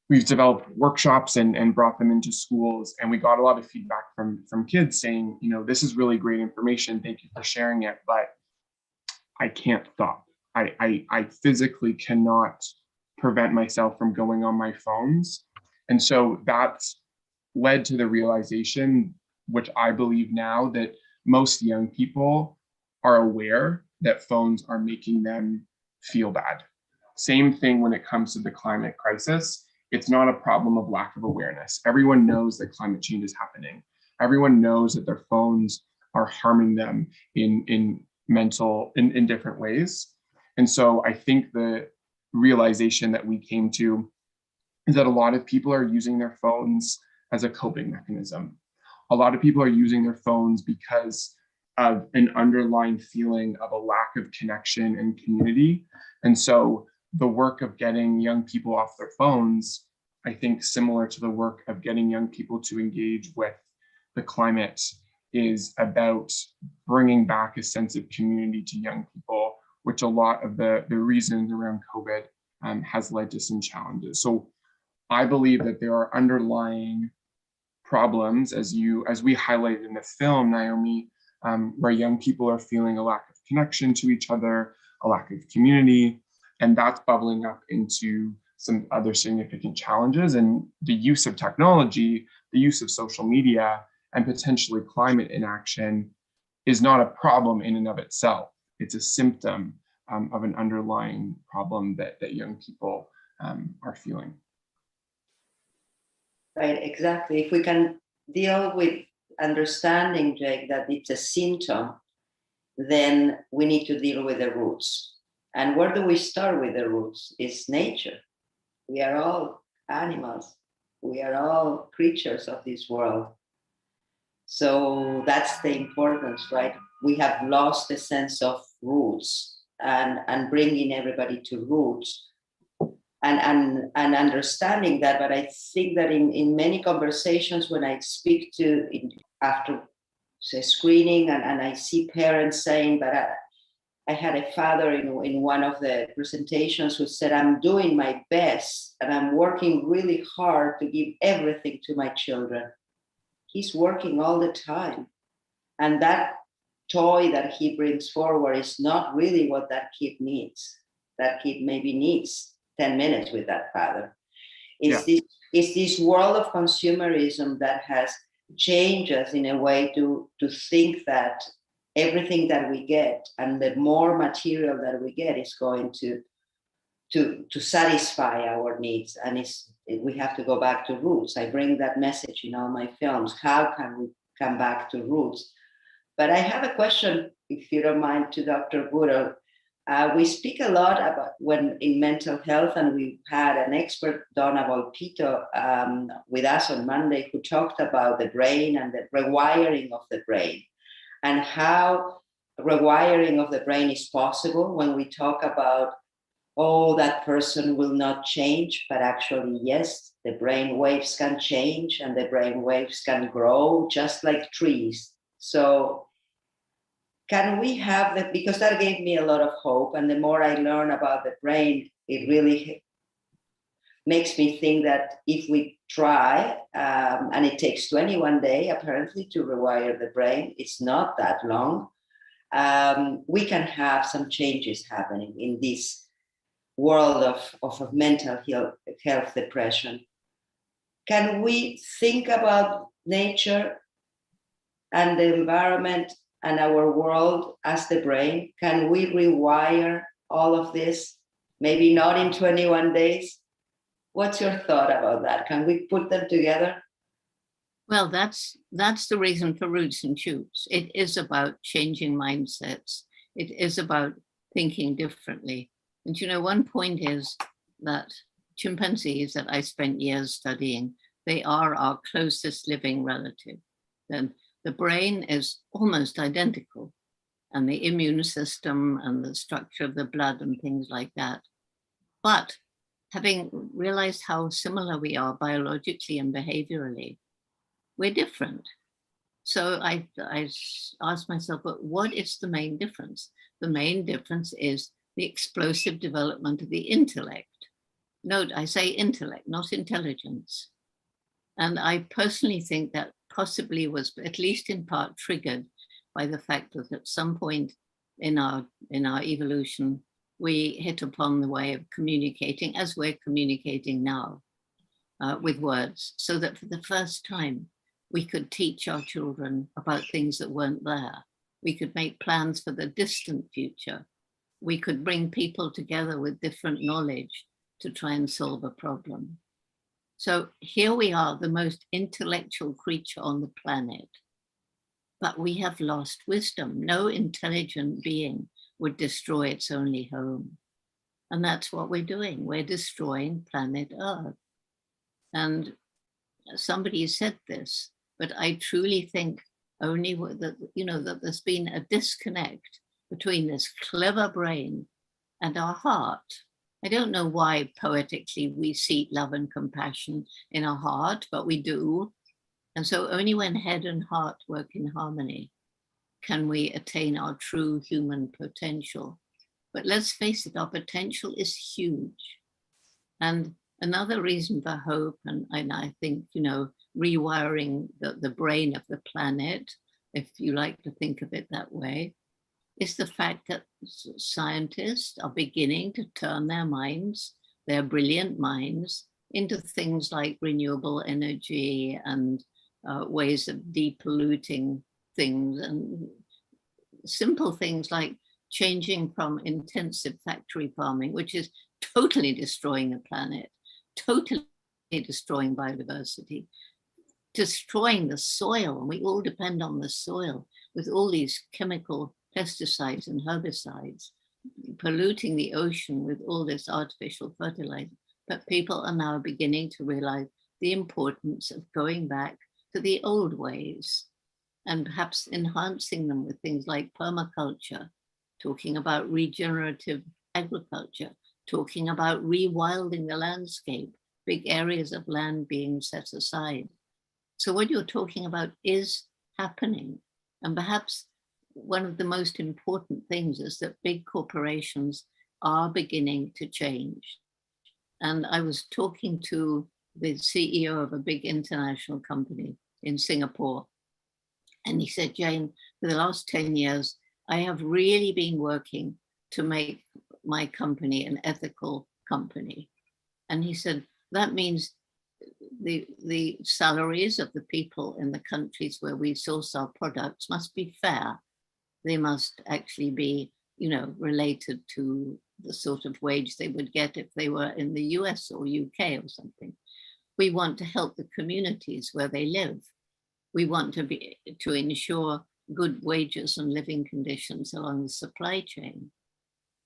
R: we've developed workshops and brought them into schools, and we got a lot of feedback from kids saying, this is really great information, thank you for sharing it, but I can't stop. I physically cannot prevent myself from going on my phones. And so that's led to the realization, which I believe now, that most young people are aware that phones are making them feel bad. Same thing when it comes to the climate crisis. It's not a problem of lack of awareness. Everyone knows that climate change is happening. Everyone knows that their phones are harming them in different ways. And so I think the realization that we came to is that a lot of people are using their phones as a coping mechanism. A lot of people are using their phones because of an underlying feeling of a lack of connection and community. And so the work of getting young people off their phones, I think similar to the work of getting young people to engage with the climate, is about bringing back a sense of community to young people, which a lot of the reasons around COVID has led to some challenges. So I believe that there are underlying problems, as we highlighted in the film, Naomi, where young people are feeling a lack of connection to each other, a lack of community, and that's bubbling up into some other significant challenges. And the use of technology, the use of social media, and potentially climate inaction is not a problem in and of itself. It's a symptom of an underlying problem that young people are feeling.
Q: Right, exactly. If we can deal with understanding, Jake, that it's a symptom, then we need to deal with the roots. And where do we start with the roots? It's nature. We are all animals. We are all creatures of this world. So that's the importance, right? We have lost the sense of roots, and bringing everybody to roots and understanding that. But I think that in many conversations, when I speak to after say screening, and I see parents saying, but I had a father in one of the presentations who said, I'm doing my best and I'm working really hard to give everything to my children. He's working all the time. And that toy that he brings forward is not really what that kid needs. That kid maybe needs 10 minutes with that father. It's this world of consumerism that has changed us in a way to think that everything that we get and the more material that we get is going to satisfy our needs. And we have to go back to roots. I bring that message in all my films. How can we come back to roots? But I have a question, if you don't mind, to Dr. Goodall. We speak a lot about when in mental health, and we had an expert, Donna Volpito, with us on Monday, who talked about the brain and the rewiring of the brain, and how rewiring of the brain is possible when we talk about oh, that person will not change, but actually, yes, the brain waves can change and the brain waves can grow just like trees. So can we have that? Because that gave me a lot of hope. And the more I learn about the brain, it really makes me think that if we try, and it takes 21 days apparently to rewire the brain, it's not that long, we can have some changes happening in this world of mental health depression. Can we think about nature and the environment and our world as the brain? Can we rewire all of this? Maybe not in 21 days. What's your thought about that? Can we put them together?
P: Well, that's the reason for Roots and Shoots. It is about changing mindsets. It is about thinking differently. And you know, one point is that chimpanzees that I spent years studying, they are our closest living relative. Then the brain is almost identical, and the immune system and the structure of the blood and things like that. But having realized how similar we are biologically and behaviorally, we're different. So I asked myself, but what is the main difference? The main difference is the explosive development of the intellect. Note, I say intellect, not intelligence. And I personally think that possibly was at least in part triggered by the fact that at some point in our evolution, we hit upon the way of communicating as we're communicating now with words, so that for the first time, we could teach our children about things that weren't there. We could make plans for the distant future. We could bring people together with different knowledge to try and solve a problem. So here we are, the most intellectual creature on the planet, but we have lost wisdom. No intelligent being would destroy its only home. And that's what we're doing. We're destroying planet Earth. And somebody said this, but I truly think only that, you know, that there's been a disconnect between this clever brain and our heart. I don't know why poetically we seek love and compassion in our heart, but we do. And so only when head and heart work in harmony can we attain our true human potential. But let's face it, our potential is huge. And another reason for hope, and I think, you know, rewiring the brain of the planet, if you like to think of it that way, is the fact that scientists are beginning to turn their minds, their brilliant minds, into things like renewable energy and ways of depolluting things, and simple things like changing from intensive factory farming, which is totally destroying the planet, totally destroying biodiversity, destroying the soil, and we all depend on the soil with all these chemical pesticides and herbicides, polluting the ocean with all this artificial fertilizer. But people are now beginning to realize the importance of going back to the old ways and perhaps enhancing them with things like permaculture, talking about regenerative agriculture, talking about rewilding the landscape, big areas of land being set aside. So what you're talking about is happening. And perhaps one of the most important things is that big corporations are beginning to change. And I was talking to the CEO of a big international company in Singapore. And he said, Jane, for the last 10 years, I have really been working to make my company an ethical company. And he said, that means the salaries of the people in the countries where we source our products must be fair. They must actually be, you know, related to the sort of wage they would get if they were in the US or UK or something. We want to help the communities where they live. We want to ensure good wages and living conditions along the supply chain.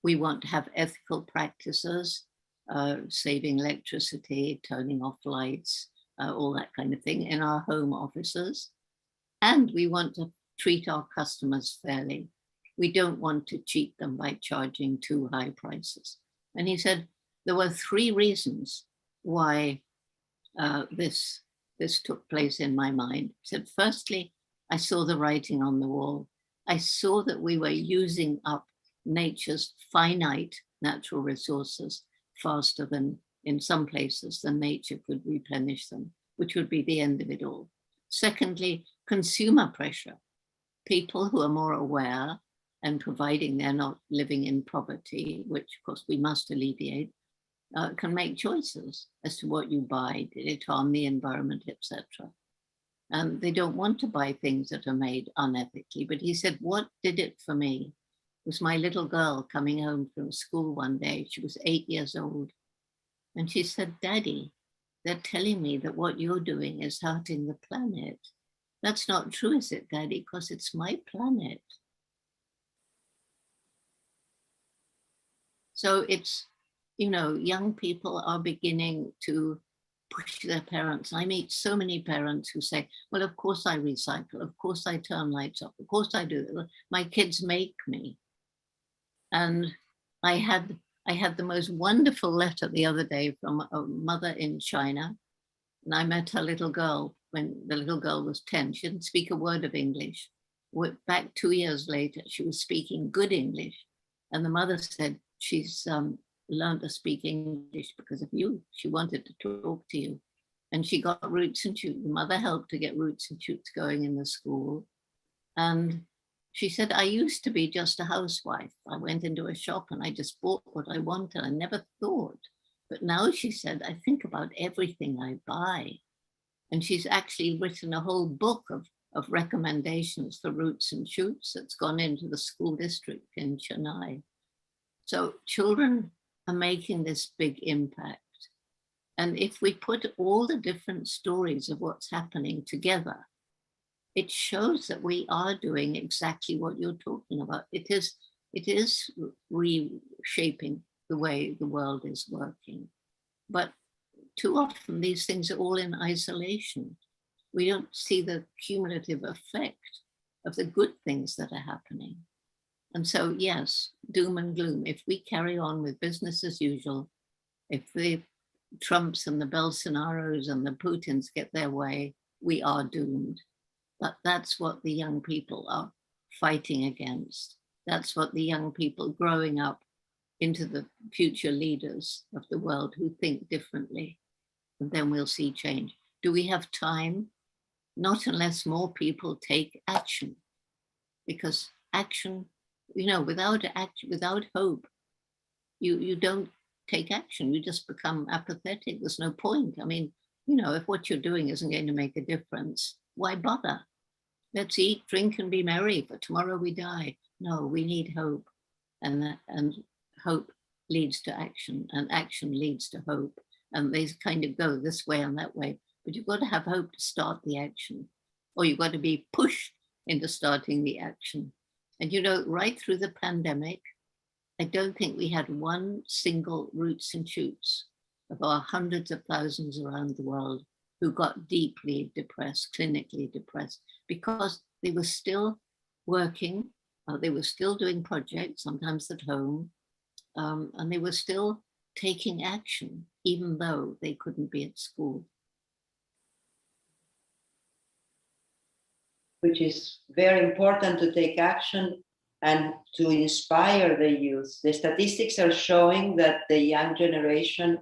P: We want to have ethical practices, saving electricity, turning off lights, all that kind of thing in our home offices. And we want to treat our customers fairly. We don't want to cheat them by charging too high prices. And he said there were 3 reasons why this took place in my mind. He said, firstly, I saw the writing on the wall. I saw that we were using up nature's finite natural resources faster than, in some places, than nature could replenish them, which would be the end of it all. Secondly, consumer pressure. People who are more aware, and providing they're not living in poverty, which of course we must alleviate, can make choices as to what you buy. Did it harm the environment, etc.? And they don't want to buy things that are made unethically. But he said, what did it for me was my little girl coming home from school one day. She was 8 years old. And she said, Daddy, they're telling me that what you're doing is hurting the planet. That's not true, is it, Daddy? Because it's my planet. So it's, you know, young people are beginning to push their parents. I meet so many parents who say, well, of course I recycle. Of course I turn lights off. Of course I do. My kids make me. And I had the most wonderful letter the other day from a mother in China. And I met her little girl when the little girl was 10. She didn't speak a word of English. Back 2 years later, she was speaking good English. And the mother said, she's learned to speak English because of you. She wanted to talk to you. And she got roots and shoots. The mother helped to get roots and shoots going in the school. And she said, I used to be just a housewife. I went into a shop and I just bought what I wanted. I never thought. But now, she said, I think about everything I buy. And she's actually written a whole book of recommendations for roots and shoots that's gone into the school district in Chennai. So children are making this big impact. And if we put all the different stories of what's happening together, it shows that we are doing exactly what you're talking about. It is reshaping the way the world is working. But too often these things are all in isolation. We don't see the cumulative effect of the good things that are happening. And so, yes, doom and gloom. If we carry on with business as usual, if the Trumps and the Bolsonaros and the Putins get their way, we are doomed. But that's what the young people are fighting against. That's what the young people growing up into the future leaders of the world who think differently. And then we'll see change. Do we have time? Not unless more people take action. Because action, you know, without hope, you don't take action. You just become apathetic. There's no point. I mean, you know, if what you're doing isn't going to make a difference, why bother? Let's eat, drink, and be merry, for tomorrow we die. No, we need hope. And hope leads to action, and action leads to hope. And they kind of go this way and that way. But you've got to have hope to start the action, or you've got to be pushed into starting the action. And you know, right through the pandemic, I don't think we had one single roots and shoots of our hundreds of thousands around the world who got deeply depressed, clinically depressed, because they were still working, they were still doing projects, sometimes at home, and they were still taking action, even though they couldn't be at school.
Q: Which is very important, to take action and to inspire the youth. The statistics are showing that the young generation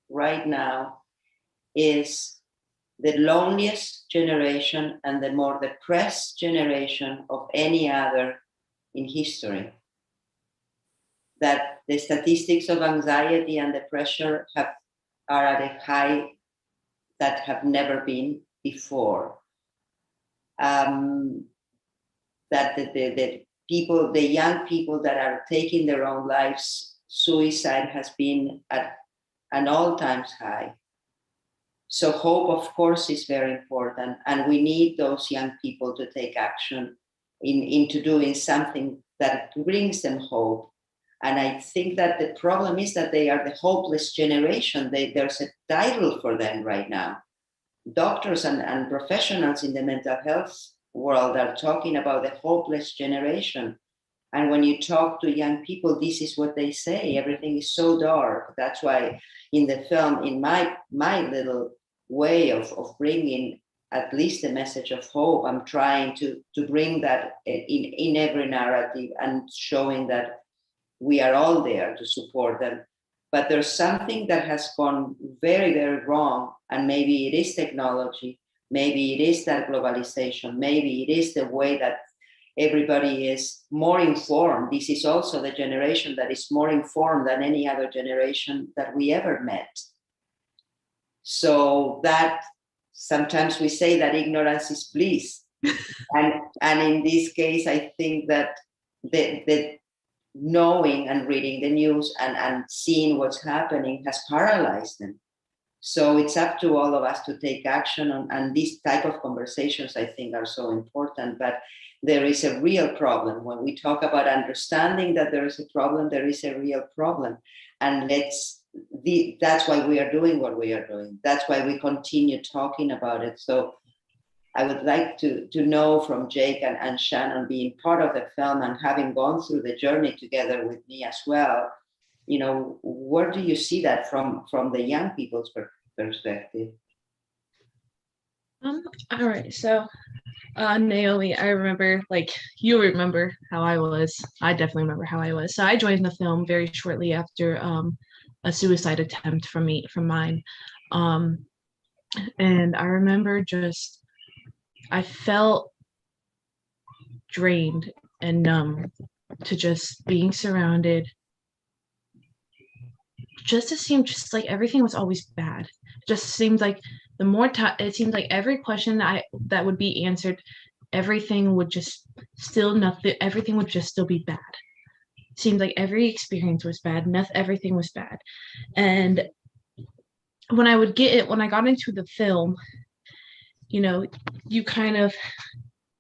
Q: right now is the loneliest generation and the more depressed generation of any other in history. That the statistics of anxiety and depression are at a high that have never been before. That the young people that are taking their own lives, suicide has been at an all-time high. So hope, of course, is very important, and we need those young people to take action into doing something that brings them hope. And I think that the problem is that they are the hopeless generation. There's a title for them right now. Doctors and professionals in the mental health world are talking about the hopeless generation. And when you talk to young people, this is what they say. Everything is so dark. That's why in the film, in my little way of bringing at least a message of hope, I'm trying to bring that in every narrative and showing that we are all there to support them. But there's something that has gone very, very wrong. And maybe it is technology. Maybe it is that globalization. Maybe it is the way that everybody is more informed. This is also the generation that is more informed than any other generation that we ever met. So that sometimes we say that ignorance is bliss. and in this case, I think that the knowing and reading the news and seeing what's happening has paralyzed them. So it's up to all of us to take action and these type of conversations, I think, are so important. But there is a real problem. When we talk about understanding that there is a problem, there is a real problem. And that's why we are doing what we are doing. That's why we continue talking about it. So I would like to know from Jake and Shannon, being part of the film and having gone through the journey together with me as well, where do you see that from the young people's perspective?
G: All right. So, Naomi, I remember, you remember how I was. I definitely remember how I was. So I joined the film very shortly after a suicide attempt from mine. And I remember I felt drained and numb to just being surrounded. It seemed just like everything was always bad. It just seemed like the more time, it seemed like every question that would be answered, everything would just still be bad. It seemed like every experience was bad. Everything was bad. And when I got into the film, you kind of,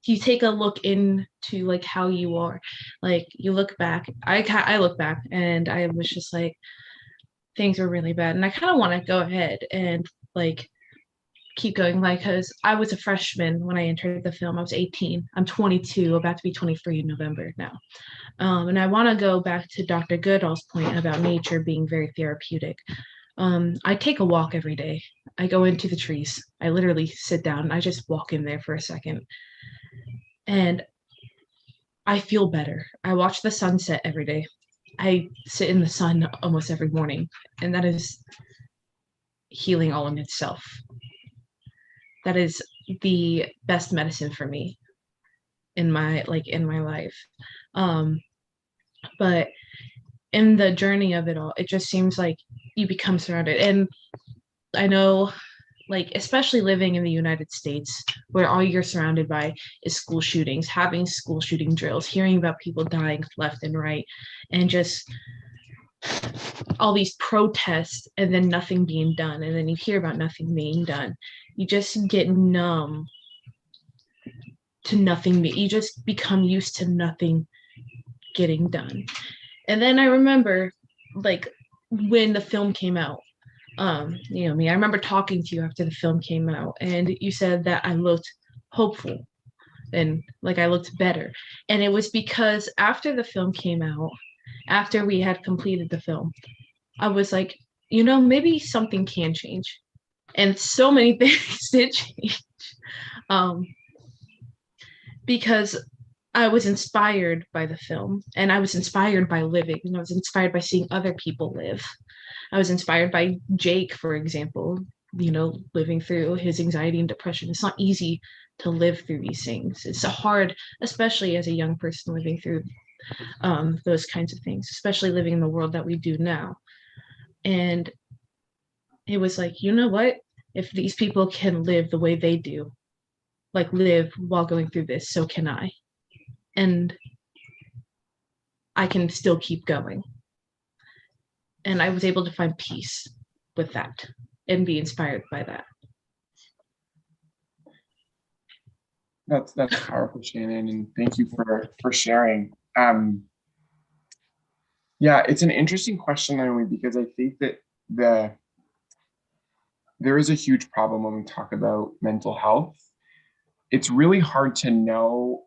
G: you take a look into how you are, you look back. I look back and I was just like, things were really bad. And I kind of want to go ahead and keep going, because I was a freshman when I entered the film. I was 18. I'm 22, about to be 23 in November now. And I want to go back to Dr. Goodall's point about nature being very therapeutic. I take a walk every day. I go into the trees. I literally sit down and I just walk in there for a second. And I feel better. I watch the sunset every day. I sit in the sun almost every morning. And that is healing all in itself. That is the best medicine for me in my life. But in the journey of it all, it just seems like you become surrounded. And I know, especially living in the United States, where all you're surrounded by is school shootings, having school shooting drills, hearing about people dying left and right, and just all these protests and then nothing being done. And then you hear about nothing being done. You just get numb to nothing. You just become used to nothing getting done. And then I remember, when the film came out, I remember talking to you after the film came out, and you said that I looked hopeful and I looked better. And it was because after the film came out, after we had completed the film, I was like, maybe something can change. And so many things did change. Because I was inspired by the film, and I was inspired by living, and I was inspired by seeing other people live. I was inspired by Jake, for example, living through his anxiety and depression. It's not easy to live through these things. It's hard, especially as a young person living through those kinds of things, especially living in the world that we do now. And it was like, what? If these people can live the way they do, live while going through this, so can I. And I can still keep going. And I was able to find peace with that and be inspired by that.
R: That's powerful, Shannon, and thank you for sharing. Yeah, it's an interesting question, Naomi, because I think that there is a huge problem when we talk about mental health. It's really hard to know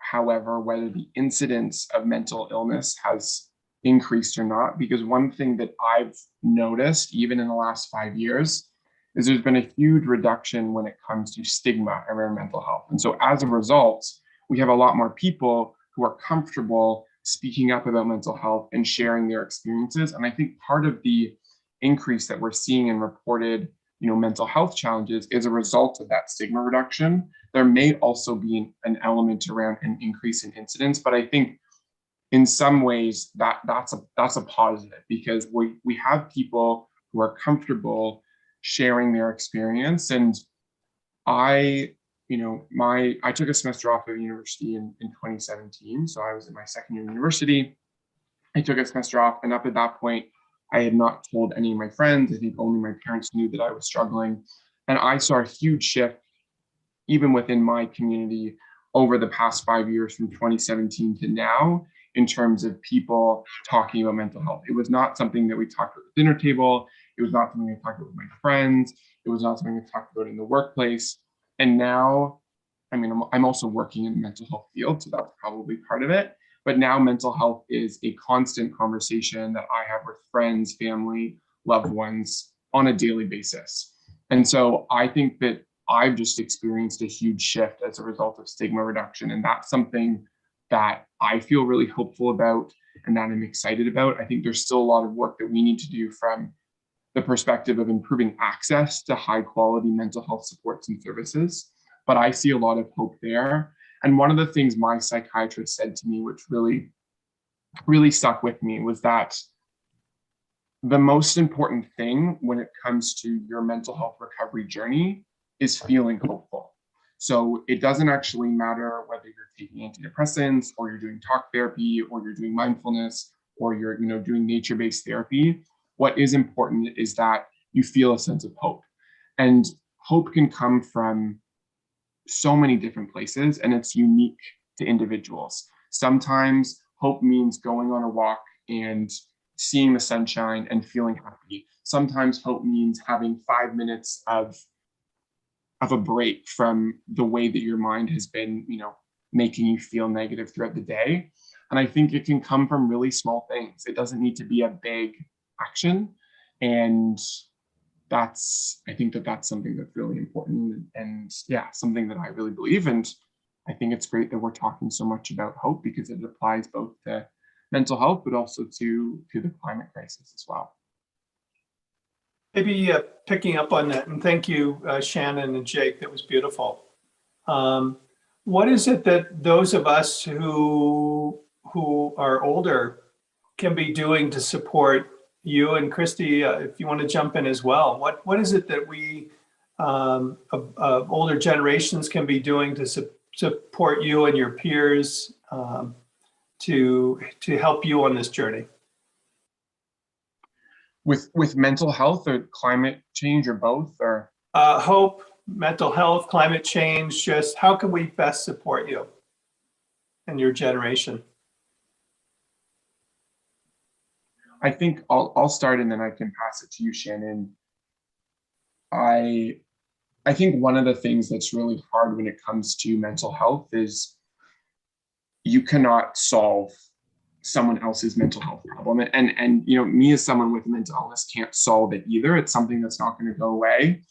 R: however, whether the incidence of mental illness has increased or not, because one thing that I've noticed, even in the last 5 years, is there's been a huge reduction when it comes to stigma around mental health. And so as a result, we have a lot more people who are comfortable speaking up about mental health and sharing their experiences. And I think part of the increase that we're seeing in reported, mental health challenges is a result of that stigma reduction. There may also be an element around an increase in incidence, but I think in some ways that's a positive, because we have people who are comfortable sharing their experience. And I took a semester off of university in 2017. So I was in my second year of university. I took a semester off, and up at that point, I had not told any of my friends. I think only my parents knew that I was struggling. And I saw a huge shift, even within my community, over the past 5 years from 2017 to now, in terms of people talking about mental health. It was not something that we talked about at the dinner table. It was not something I talked about with my friends. It was not something I talked about in the workplace. And now, I'm also working in the mental health field, so that's probably part of it. But now mental health is a constant conversation that I have with friends, family, loved ones on a daily basis. And so I think that I've just experienced a huge shift as a result of stigma reduction. And that's something that I feel really hopeful about and that I'm excited about. I think there's still a lot of work that we need to do from the perspective of improving access to high quality mental health supports and services. But I see a lot of hope there. And one of the things my psychiatrist said to me, which really, really stuck with me, was that the most important thing when it comes to your mental health recovery journey is feeling hopeful. So it doesn't actually matter whether you're taking antidepressants or you're doing talk therapy or you're doing mindfulness or you're doing nature-based therapy. What is important is that you feel a sense of hope. And hope can come from so many different places, and it's unique to individuals. Sometimes hope means going on a walk and seeing the sunshine and feeling happy. Sometimes hope means having 5 minutes of a break from the way that your mind has been, making you feel negative throughout the day. And I think it can come from really small things. It doesn't need to be a big action. And I think that's something that's really important, and something that I really believe. And I think it's great that we're talking so much about hope, because it applies both to mental health, but also to the climate crisis as well.
S: Maybe picking up on that, and thank you, Shannon and Jake, that was beautiful. What is it that those of us who are older can be doing to support you? And Christy, if you want to jump in as well, what is it that we older generations can be doing to support you and your peers to help you on this journey?
R: With mental health or climate change, or both? Or
S: hope, mental health, climate change, just how can we best support you and your generation?
R: I think I'll start, and then I can pass it to you, Shannon. I think one of the things that's really hard when it comes to mental health is you cannot solve someone else's mental health problem. And me as someone with mental illness can't solve it either. It's something that's not going to go away.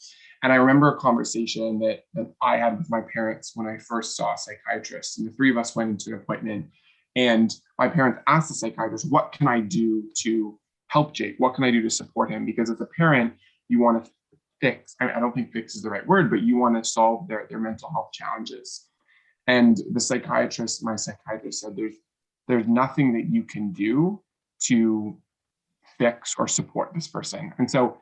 R: And I remember a conversation that I had with my parents when I first saw a psychiatrist, and the three of us went into an appointment, and my parents asked the psychiatrist, what can I do to help Jake? What can I do to support him? Because as a parent, you want to fix, I don't think fix is the right word, but you want to solve their mental health challenges. And my psychiatrist said, there's nothing that you can do to fix or support this person. And so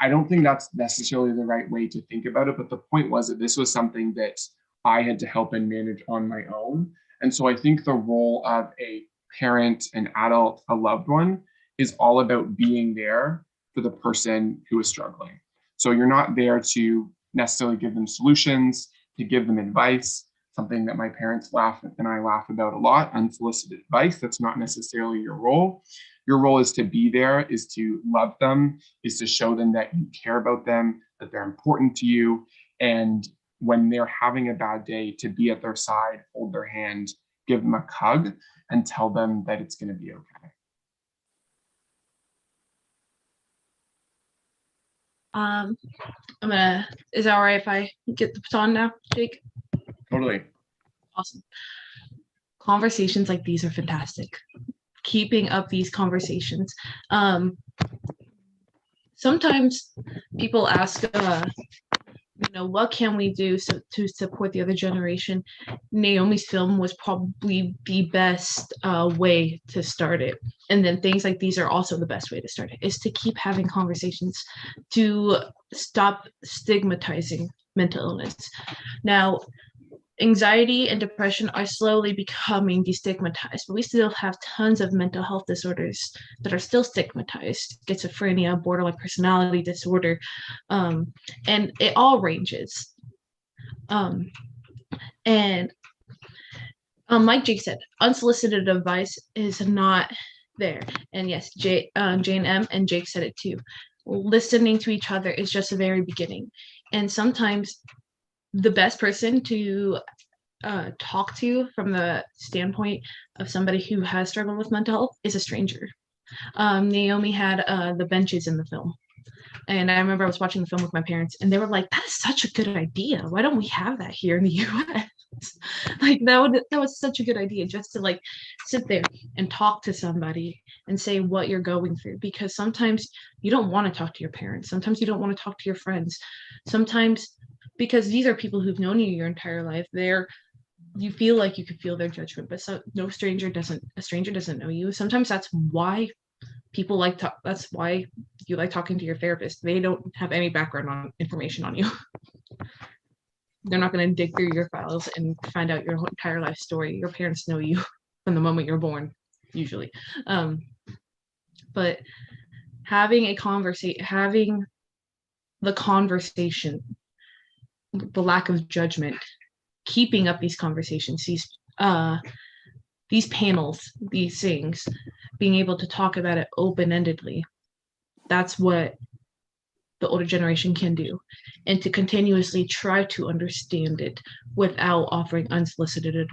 R: I don't think that's necessarily the right way to think about it. But the point was that this was something that I had to help and manage on my own. And so I think the role of a parent, an adult, a loved one is all about being there for the person who is struggling. So you're not there to necessarily give them solutions, to give them advice. Something that my parents laugh and I laugh about a lot, unsolicited advice. That's not necessarily your role. Your role is to be there, is to love them, is to show them that you care about them, that they're important to you. And when they're having a bad day, to be at their side, hold their hand, give them a hug and tell them that it's going to be okay.
G: Is that all right if I get the baton now, Jake?
R: Totally.
G: Awesome. Conversations like these are fantastic. Keeping up these conversations. Sometimes people ask, what can we do to support the other generation? Naomi's film was probably the best way to start it. And then things like these are also the best way to start it, is to keep having conversations to stop stigmatizing mental illness. Now, anxiety and depression are slowly becoming destigmatized, but we still have tons of mental health disorders that are still stigmatized: schizophrenia, borderline personality disorder, and it all ranges. And like Jake said, unsolicited advice is not there. And yes, Jane M. and Jake said it too. Listening to each other is just the very beginning. And sometimes the best person to talk to from the standpoint of somebody who has struggled with mental health is a stranger. Naomi had the benches in the film. And I remember I was watching the film with my parents, and they were like, "That is such a good idea. Why don't we have that here in the US?" Like that was such a good idea, just to like sit there and talk to somebody and say what you're going through, because sometimes you don't want to talk to your parents. Sometimes you don't want to talk to your friends. Sometimes, because these are people who've known you your entire life, you feel like you could feel their judgment, but a stranger doesn't know you. Sometimes that's why people that's why you like talking to your therapist. They don't have any background information on you. They're not going to dig through your files and find out your whole entire life story. Your parents know you from the moment you're born, usually. But having the conversation, the lack of judgment, keeping up these conversations, these panels, these things, being able to talk about it open-endedly, that's what the older generation can do. And to continuously try to understand it without offering unsolicited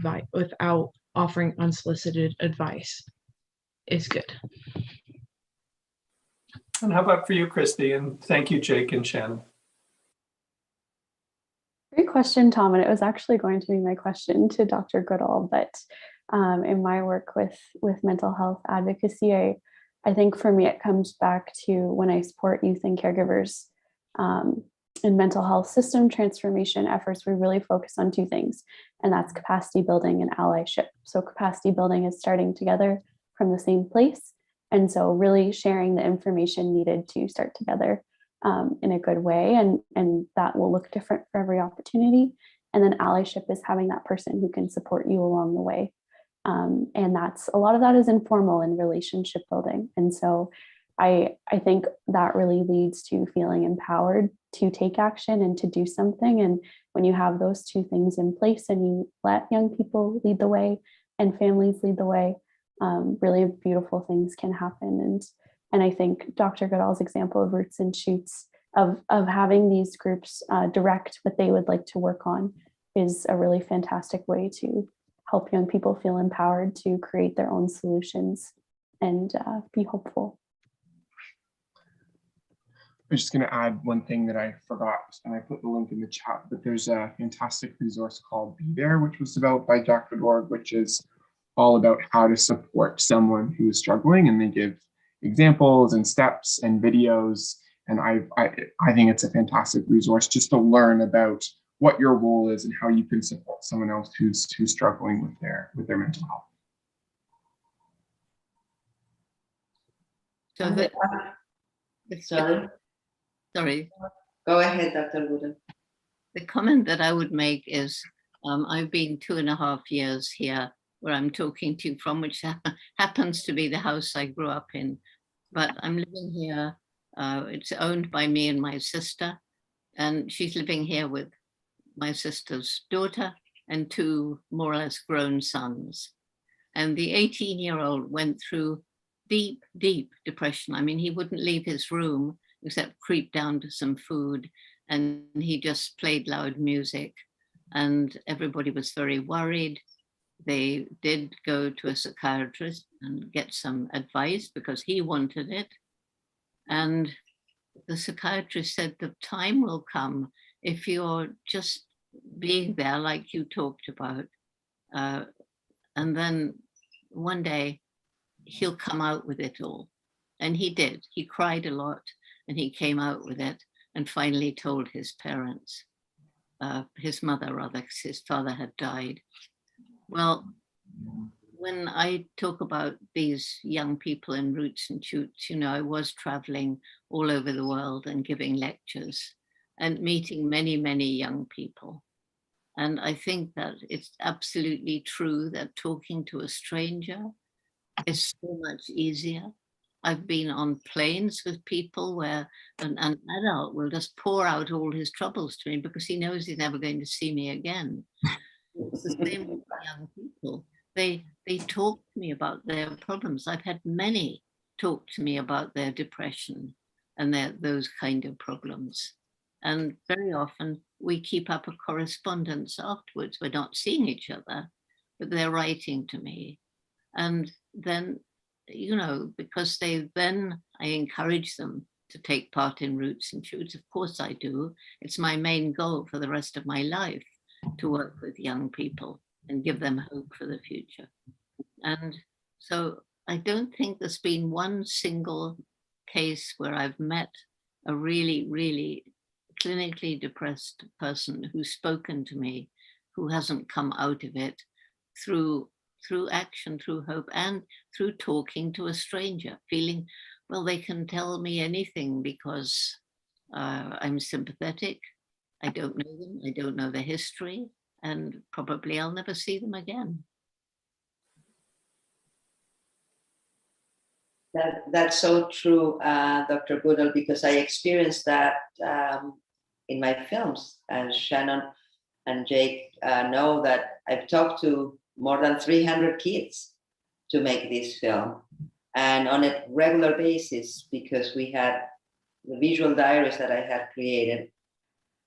G: advice is good.
S: And how about for you, Christy? And thank you, Jake and Shannon.
O: Great question, Tom. And it was actually going to be my question to Dr. Goodall, but in my work with mental health advocacy, I think for me, it comes back to when I support youth and caregivers in mental health system transformation efforts, we really focus on two things, and that's capacity building and allyship. So capacity building is starting together from the same place. And so really sharing the information needed to start together in a good way. And that will look different for every opportunity. And then allyship is having that person who can support you along the way. And a lot of that is informal in relationship building. And so I think that really leads to feeling empowered to take action and to do something. And when you have those two things in place and you let young people lead the way and families lead the way, really beautiful things can happen. And I think Dr. Goodall's example of Roots and Shoots, of having these groups direct what they would like to work on, is a really fantastic way to help young people feel empowered to create their own solutions and be hopeful.
R: I'm just going to add one thing that I forgot, and I put the link in the chat, but there's a fantastic resource called Be There, which was developed by Dr.org, which is all about how to support someone who is struggling, and they give examples and steps and videos. And I think it's a fantastic resource just to learn about what your role is and how you can support someone else who's struggling with their mental health.
P: So sorry.
Q: Go ahead, Dr. Goodall.
P: The comment that I would make is I've been 2.5 years here where I'm talking to you from, which happens to be the house I grew up in. But I'm living here. It's owned by me and my sister, and she's living here with my sister's daughter and 2 more or less grown sons. And the 18-year-old went through deep, deep depression. I mean, he wouldn't leave his room except creep down to some food, and he just played loud music, and everybody was very worried. they did go to a psychiatrist and get some advice because he wanted it. And the psychiatrist said the time will come if you're just being there like you talked about. And then one day he'll come out with it all. And he did. He cried a lot and he came out with it and finally told his parents, his mother rather, because his father had died. Well, when I talk about these young people in Roots and Shoots, you know, I was traveling all over the world and giving lectures and meeting many, many young people. And I think that it's absolutely true that talking to a stranger is so much easier. I've been on planes with people where an adult will just pour out all his troubles to me because he knows he's never going to see me again. It's the same with young people. They talk to me about their problems. I've had many talk to me about their depression and those kind of problems. And very often we keep up a correspondence afterwards. We're not seeing each other, but they're writing to me. And then, you know, because I encourage them to take part in Roots and Shoots. Of course I do. It's my main goal for the rest of my life to work with young people and give them hope for the future. And so I don't think there's been one single case where I've met a really, really clinically depressed person who's spoken to me, who hasn't come out of it through action, through hope, and through talking to a stranger, feeling, well, they can tell me anything because I'm sympathetic. I don't know them, I don't know their history, and probably I'll never see them again.
Q: That's so true, Dr. Goodall, because I experienced that in my films. And Shannon and Jake know that I've talked to more than 300 kids to make this film. And on a regular basis, because we had the visual diaries that I had created.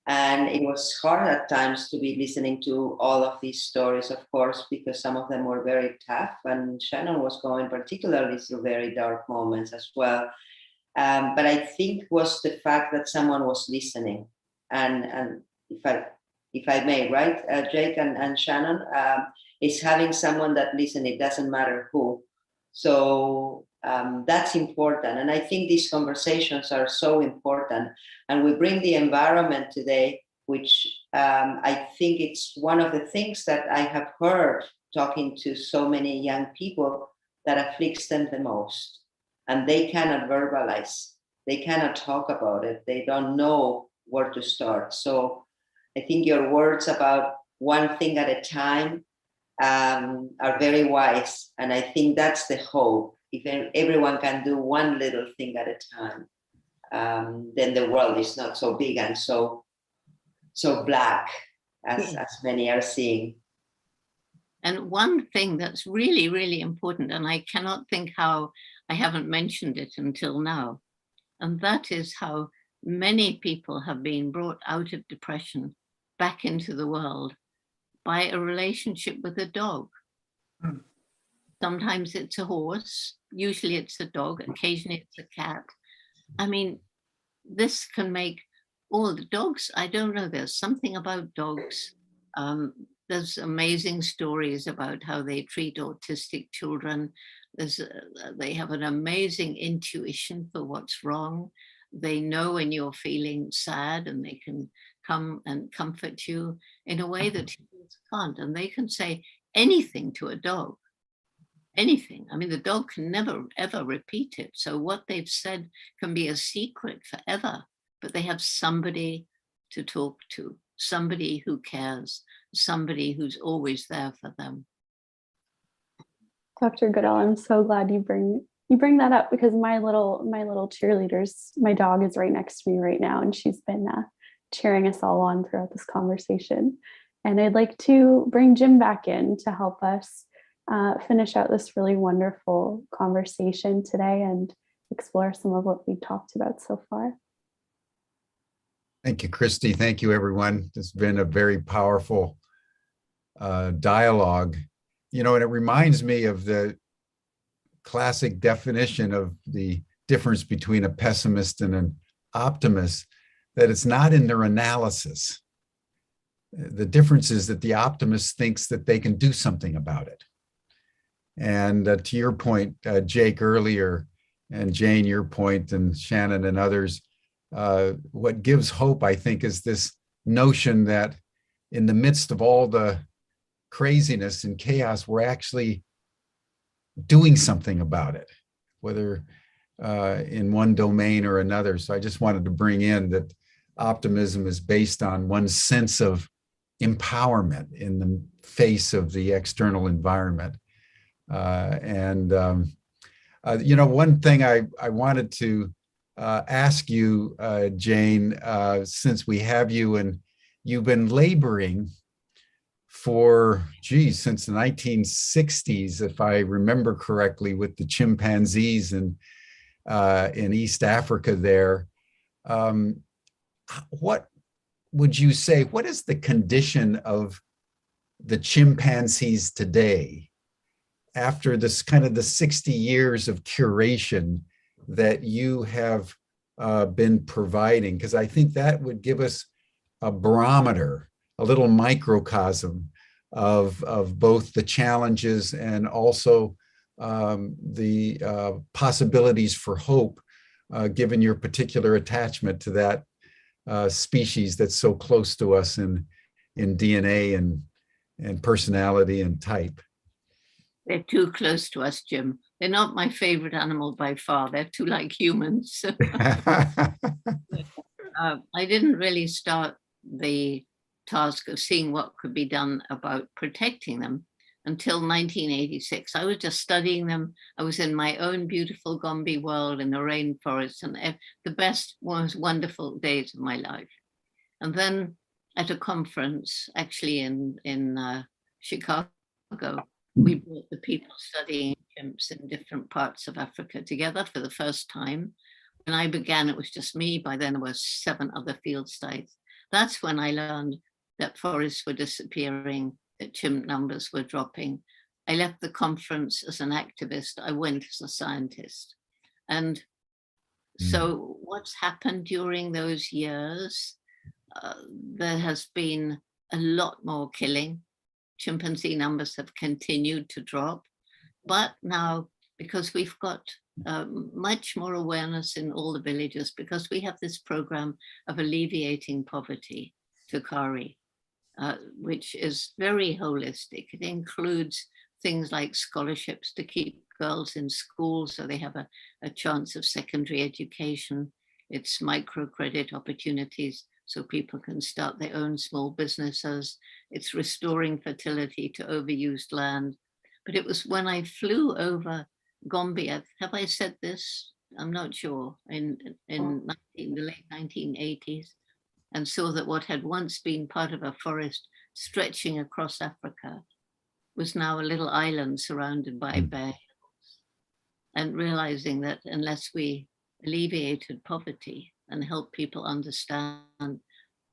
Q: And it was hard at times to be listening to all of these stories, of course, because some of them were very tough. And Shannon was going particularly through very dark moments as well. But I think was the fact that someone was listening. And if I may, right, Jake and Shannon, is having someone that listens, it doesn't matter who. So that's important. And I think these conversations are so important. And we bring the environment today, which I think it's one of the things that I have heard talking to so many young people that afflicts them the most. And they cannot verbalize, they cannot talk about it, they don't know where to start. So I think your words about one thing at a time are very wise. And I think that's the hope. If everyone can do one little thing at a time, then the world is not so big and so black as many are seeing.
P: And one thing that's really, really important, and I cannot think how I haven't mentioned it until now, and that is how many people have been brought out of depression back into the world by a relationship with a dog. Sometimes it's a horse, usually it's a dog, occasionally it's a cat. I mean, this can make all the dogs, I don't know, there's something about dogs. There's amazing stories about how they treat autistic children. They have an amazing intuition for what's wrong. They know when you're feeling sad and they can come and comfort you in a way that humans can't. And they can say anything to a dog, anything. I mean, the dog can never, ever repeat it. So what they've said can be a secret forever, but they have somebody to talk to, somebody who cares, somebody who's always there for them.
O: Dr. Goodall, I'm so glad you bring that up, because my little cheerleaders, my dog is right next to me right now, and she's been cheering us all on throughout this conversation. And I'd like to bring Jim back in to help us finish out this really wonderful conversation today and explore some of what we talked about so far.
A: Thank you, Christy. Thank you, everyone. It's been a very powerful dialogue. you know, and it reminds me of the classic definition of the difference between a pessimist and an optimist, that it's not in their analysis. The difference is that the optimist thinks that they can do something about it. And to your point, Jake, earlier, and Jane, your point, and Shannon and others, what gives hope, I think, is this notion that in the midst of all the craziness and chaos, we're actually doing something about it, whether in one domain or another. So I just wanted to bring in that optimism is based on one's sense of empowerment in the face of the external environment. You know, one thing I wanted to ask you, Jane, since we have you, and you've been laboring for, since the 1960s, if I remember correctly, with the chimpanzees in East Africa there. What would you say, what is the condition of the chimpanzees today after this kind of the 60 years of curation that you have been providing? Because I think that would give us a barometer, a little microcosm of both the challenges and also the possibilities for hope, given your particular attachment to that species that's so close to us in DNA and personality and type.
P: They're too close to us, Jim. They're not my favorite animal by far. They're too like humans. I didn't really start the task of seeing what could be done about protecting them until 1986. I was just studying them. I was in my own beautiful Gombe world in the rainforest, and the best, most wonderful days of my life. And then at a conference, actually in Chicago, we brought the people studying chimps in different parts of Africa together for the first time. When I began, it was just me. By then, there were 7 other field sites. That's when I learned that forests were disappearing, that chimp numbers were dropping. I left the conference as an activist. I went as a scientist. And so what's happened during those years? There has been a lot more killing. Chimpanzee numbers have continued to drop. But now, because we've got much more awareness in all the villages, because we have this program of alleviating poverty, Tukari, which is very holistic. It includes things like scholarships to keep girls in school so they have a chance of secondary education. It's microcredit opportunities so people can start their own small businesses. It's restoring fertility to overused land. But it was when I flew over Gombe, have I said this? I'm not sure, in the late 1980s, and saw that what had once been part of a forest stretching across Africa was now a little island surrounded by bare hills, and realizing that unless we alleviated poverty and helped people understand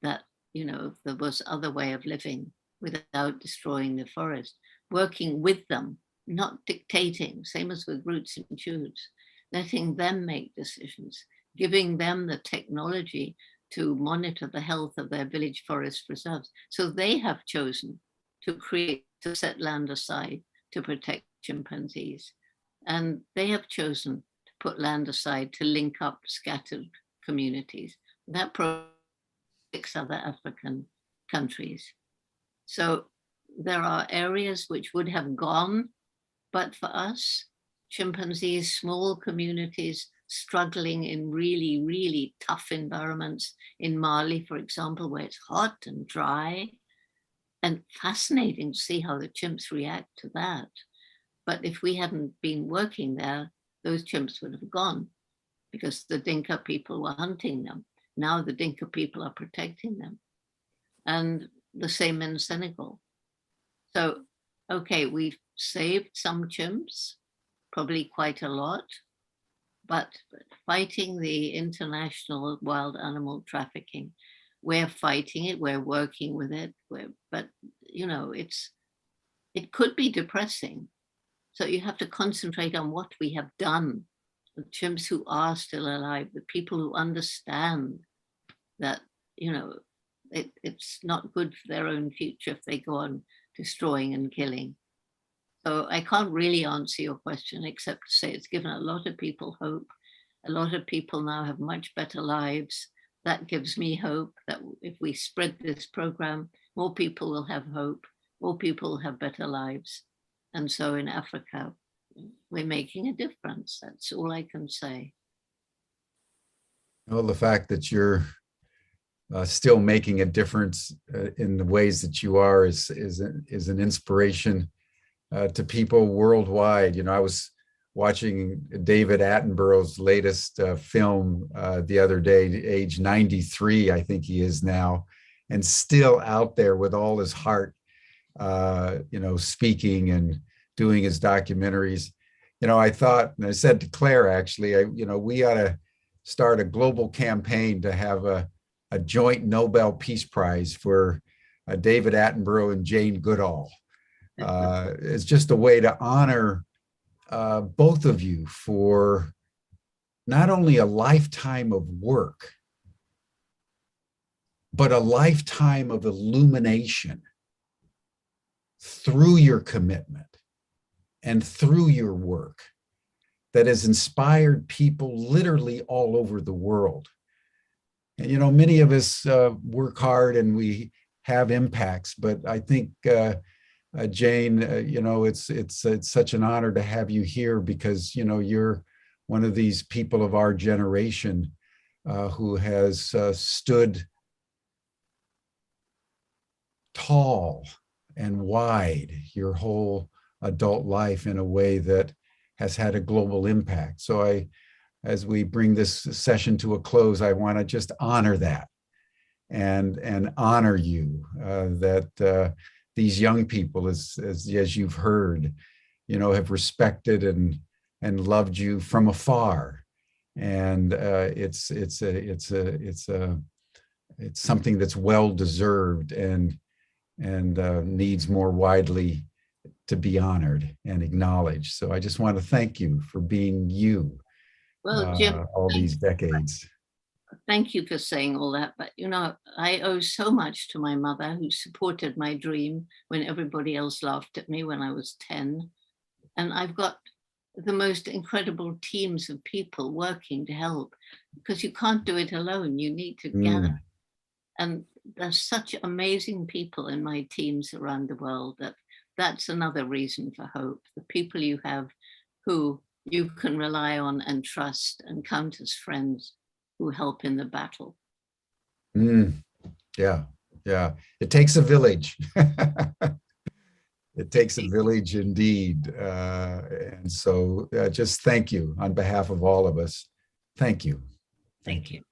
P: that, you know, there was other way of living without destroying the forest, working with them, not dictating, same as with roots and shoots, letting them make decisions, giving them the technology to monitor the health of their village forest reserves. So they have chosen to set land aside to protect chimpanzees. And they have chosen to put land aside to link up scattered communities. That project 6 other African countries. So there are areas which would have gone, but for us, chimpanzees, small communities struggling in really, really tough environments in Mali, for example, where it's hot and dry, and fascinating to see how the chimps react to that. But if we hadn't been working there, those chimps would have gone because the Dinka people were hunting them. Now the Dinka people are protecting them. And the same in Senegal. So, okay, we've saved some chimps, probably quite a lot, but fighting the international wild animal trafficking, we're fighting it, we're working with it, but you know, it's it could be depressing. So you have to concentrate on what we have done. The chimps who are still alive, the people who understand that, you know, it's not good for their own future if they go on destroying and killing. So I can't really answer your question except to say it's given a lot of people hope. A lot of people now have much better lives. That gives me hope that if we spread this program, more people will have hope, more people will have better lives. And so in Africa, we're making a difference. That's all I can say.
A: Well, the fact that you're still making a difference in the ways that you are is an inspiration to people worldwide. You know, I was watching David Attenborough's latest film the other day, age 93, I think he is now, and still out there with all his heart, you know, speaking and doing his documentaries. You know, I thought, and I said to Claire, actually, you know, we ought to start a global campaign to have a joint Nobel Peace Prize for David Attenborough and Jane Goodall. It's just a way to honor both of you for not only a lifetime of work, but a lifetime of illumination through your commitment and through your work that has inspired people literally all over the world. And, you know, many of us work hard and we have impacts, but I think, Jane, you know, it's such an honor to have you here because, you know, you're one of these people of our generation who has stood tall and wide your whole adult life in a way that has had a global impact. So as we bring this session to a close, I want to just honor that and honor you that these young people, as you've heard, you know, have respected and loved you from afar, and it's something that's well deserved and needs more widely to be honored and acknowledged. So I just want to thank you for being you.
P: Well, Jim,
A: all these decades.
P: Thank you for saying all that. But, you know, I owe so much to my mother who supported my dream when everybody else laughed at me when I was 10. And I've got the most incredible teams of people working to help because you can't do it alone. You need to gather. And there's such amazing people in my teams around the world that's another reason for hope. The people you have who you can rely on and trust and count as friends who help in the battle.
A: Yeah. It takes a village. It takes a village indeed. And so just thank you on behalf of all of us. Thank you.
P: Thank you.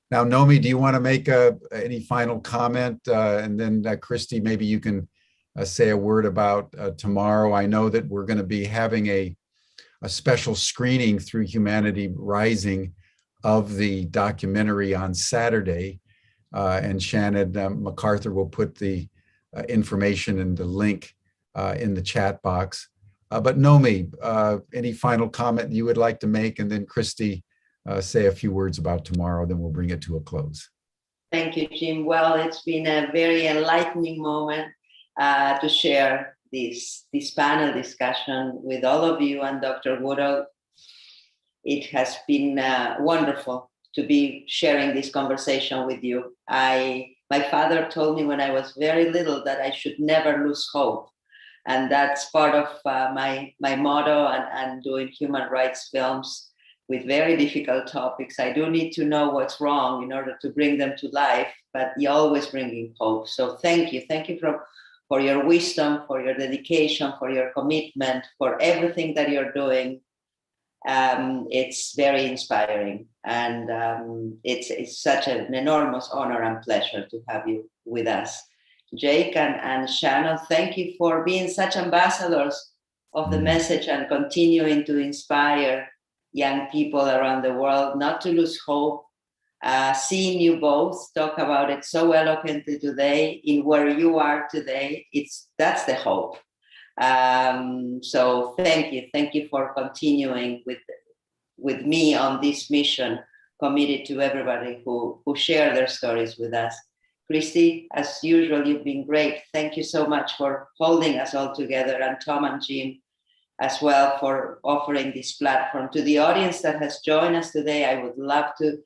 A: Now, Nomi, do you want to make any final comment? And then Christy, maybe you can say a word about tomorrow. I know that we're going to be having a special screening through Humanity Rising of the documentary on Saturday. And Shannon MacArthur will put the information and the link in the chat box. But Nomi, any final comment you would like to make? And then Christy, say a few words about tomorrow, then we'll bring it to a close.
Q: Thank you, Jim. Well, it's been a very enlightening moment to share this panel discussion with all of you and Dr. Goodall. It has been wonderful to be sharing this conversation with you. My father told me when I was very little that I should never lose hope. And that's part of my motto and doing human rights films with very difficult topics. I do need to know what's wrong in order to bring them to life, but you're always bringing hope. So thank you. Thank you for your wisdom, for your dedication, for your commitment, for everything that you're doing. It's very inspiring. And it's such an enormous honor and pleasure to have you with us. Jake and Shannon, thank you for being such ambassadors of the message and continuing to inspire young people around the world not to lose hope. Seeing you both talk about it so eloquently today in where you are today, that's the hope. So thank you for continuing with me on this mission, committed to everybody who share their stories with us. Christy, as usual, you've been great. Thank you so much for holding us all together, and Tom and Jim as well for offering this platform. To the audience that has joined us today, I would love to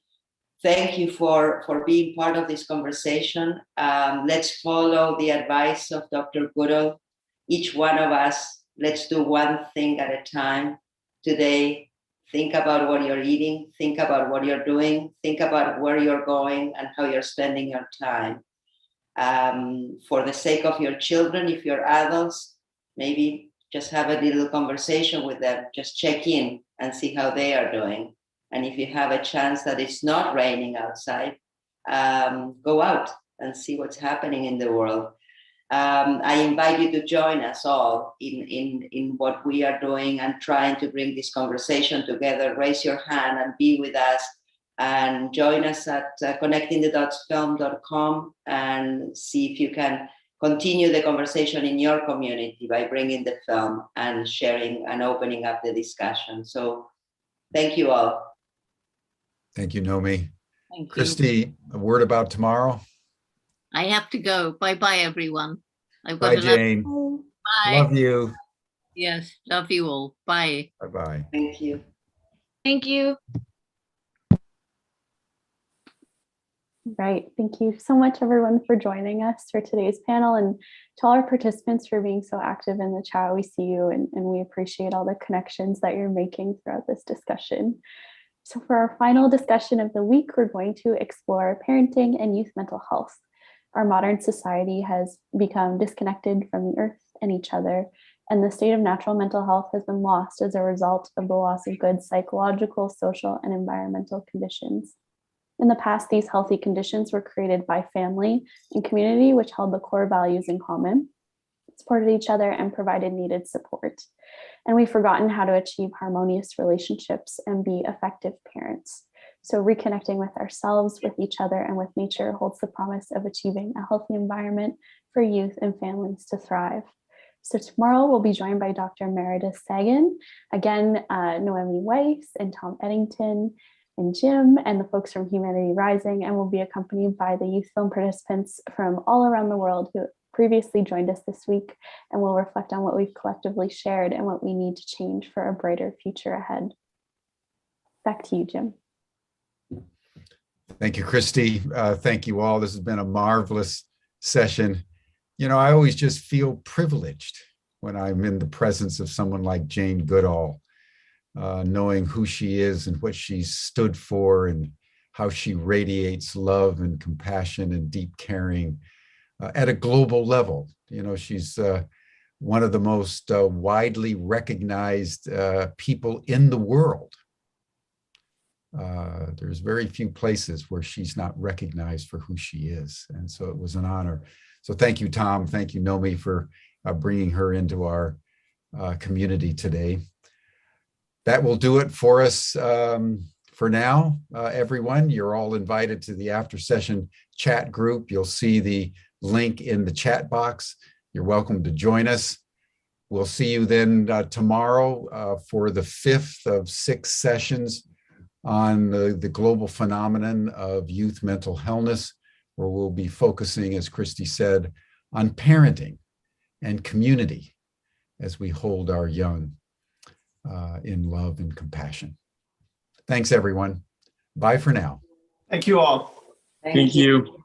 Q: thank you for being part of this conversation. Let's follow the advice of Dr. Goodall. Each one of us, let's do one thing at a time. Today, think about what you're eating, think about what you're doing, think about where you're going and how you're spending your time. For the sake of your children, if you're adults, maybe just have a little conversation with them, just check in and see how they are doing. And if you have a chance that it's not raining outside, go out and see what's happening in the world. I invite you to join us all in what we are doing and trying to bring this conversation together. Raise your hand and be with us, and join us at connectingthedotsfilm.com and see if you can continue the conversation in your community by bringing the film and sharing and opening up the discussion. So thank you all.
A: Thank you, Nomi.
P: Thank you.
A: Christy, a word about tomorrow?
P: I have to go. Bye-bye, everyone. I've got
A: Bye, Jane.
P: Bye.
A: Love you.
P: Yes, love you all. Bye.
A: Bye-bye.
Q: Thank you.
G: Thank you.
O: Right. Thank you so much, everyone, for joining us for today's panel, and to all our participants for being so active in the chat. We see you, and we appreciate all the connections that you're making throughout this discussion. So for our final discussion of the week, we're going to explore parenting and youth mental health. Our modern society has become disconnected from the earth and each other, and the state of natural mental health has been lost as a result of the loss of good psychological, social, and environmental conditions. In the past, these healthy conditions were created by family and community, which held the core values in common, supported each other, and provided needed support. And we've forgotten how to achieve harmonious relationships and be effective parents. So reconnecting with ourselves, with each other, and with nature holds the promise of achieving a healthy environment for youth and families to thrive. So tomorrow we'll be joined by Dr. Meredith Sagan, again, Noemi Weiss and Tom Eddington and Jim and the folks from Humanity Rising, and we'll be accompanied by the youth film participants from all around the world who previously joined us this week, and we'll reflect on what we've collectively shared and what we need to change for a brighter future ahead. Back to you, Jim.
A: Thank you, Christy. Thank you all. This has been a marvelous session. You know, I always just feel privileged when I'm in the presence of someone like Jane Goodall, knowing who she is and what she's stood for and how she radiates love and compassion and deep caring at a global level. You know, she's one of the most widely recognized people in the world. There's very few places where she's not recognized for who she is. And so it was an honor. So thank you, Tom. Thank you, Nomi, for bringing her into our community today. That will do it for us for now, everyone. You're all invited to the after session chat group. You'll see the link in the chat box. You're welcome to join us. We'll see you then tomorrow for the 5th of 6 sessions on the global phenomenon of youth mental illness, where we'll be focusing, as Christy said, on parenting and community as we hold our young in love and compassion. Thanks, everyone. Bye for now.
S: Thank you all.
R: Thank you.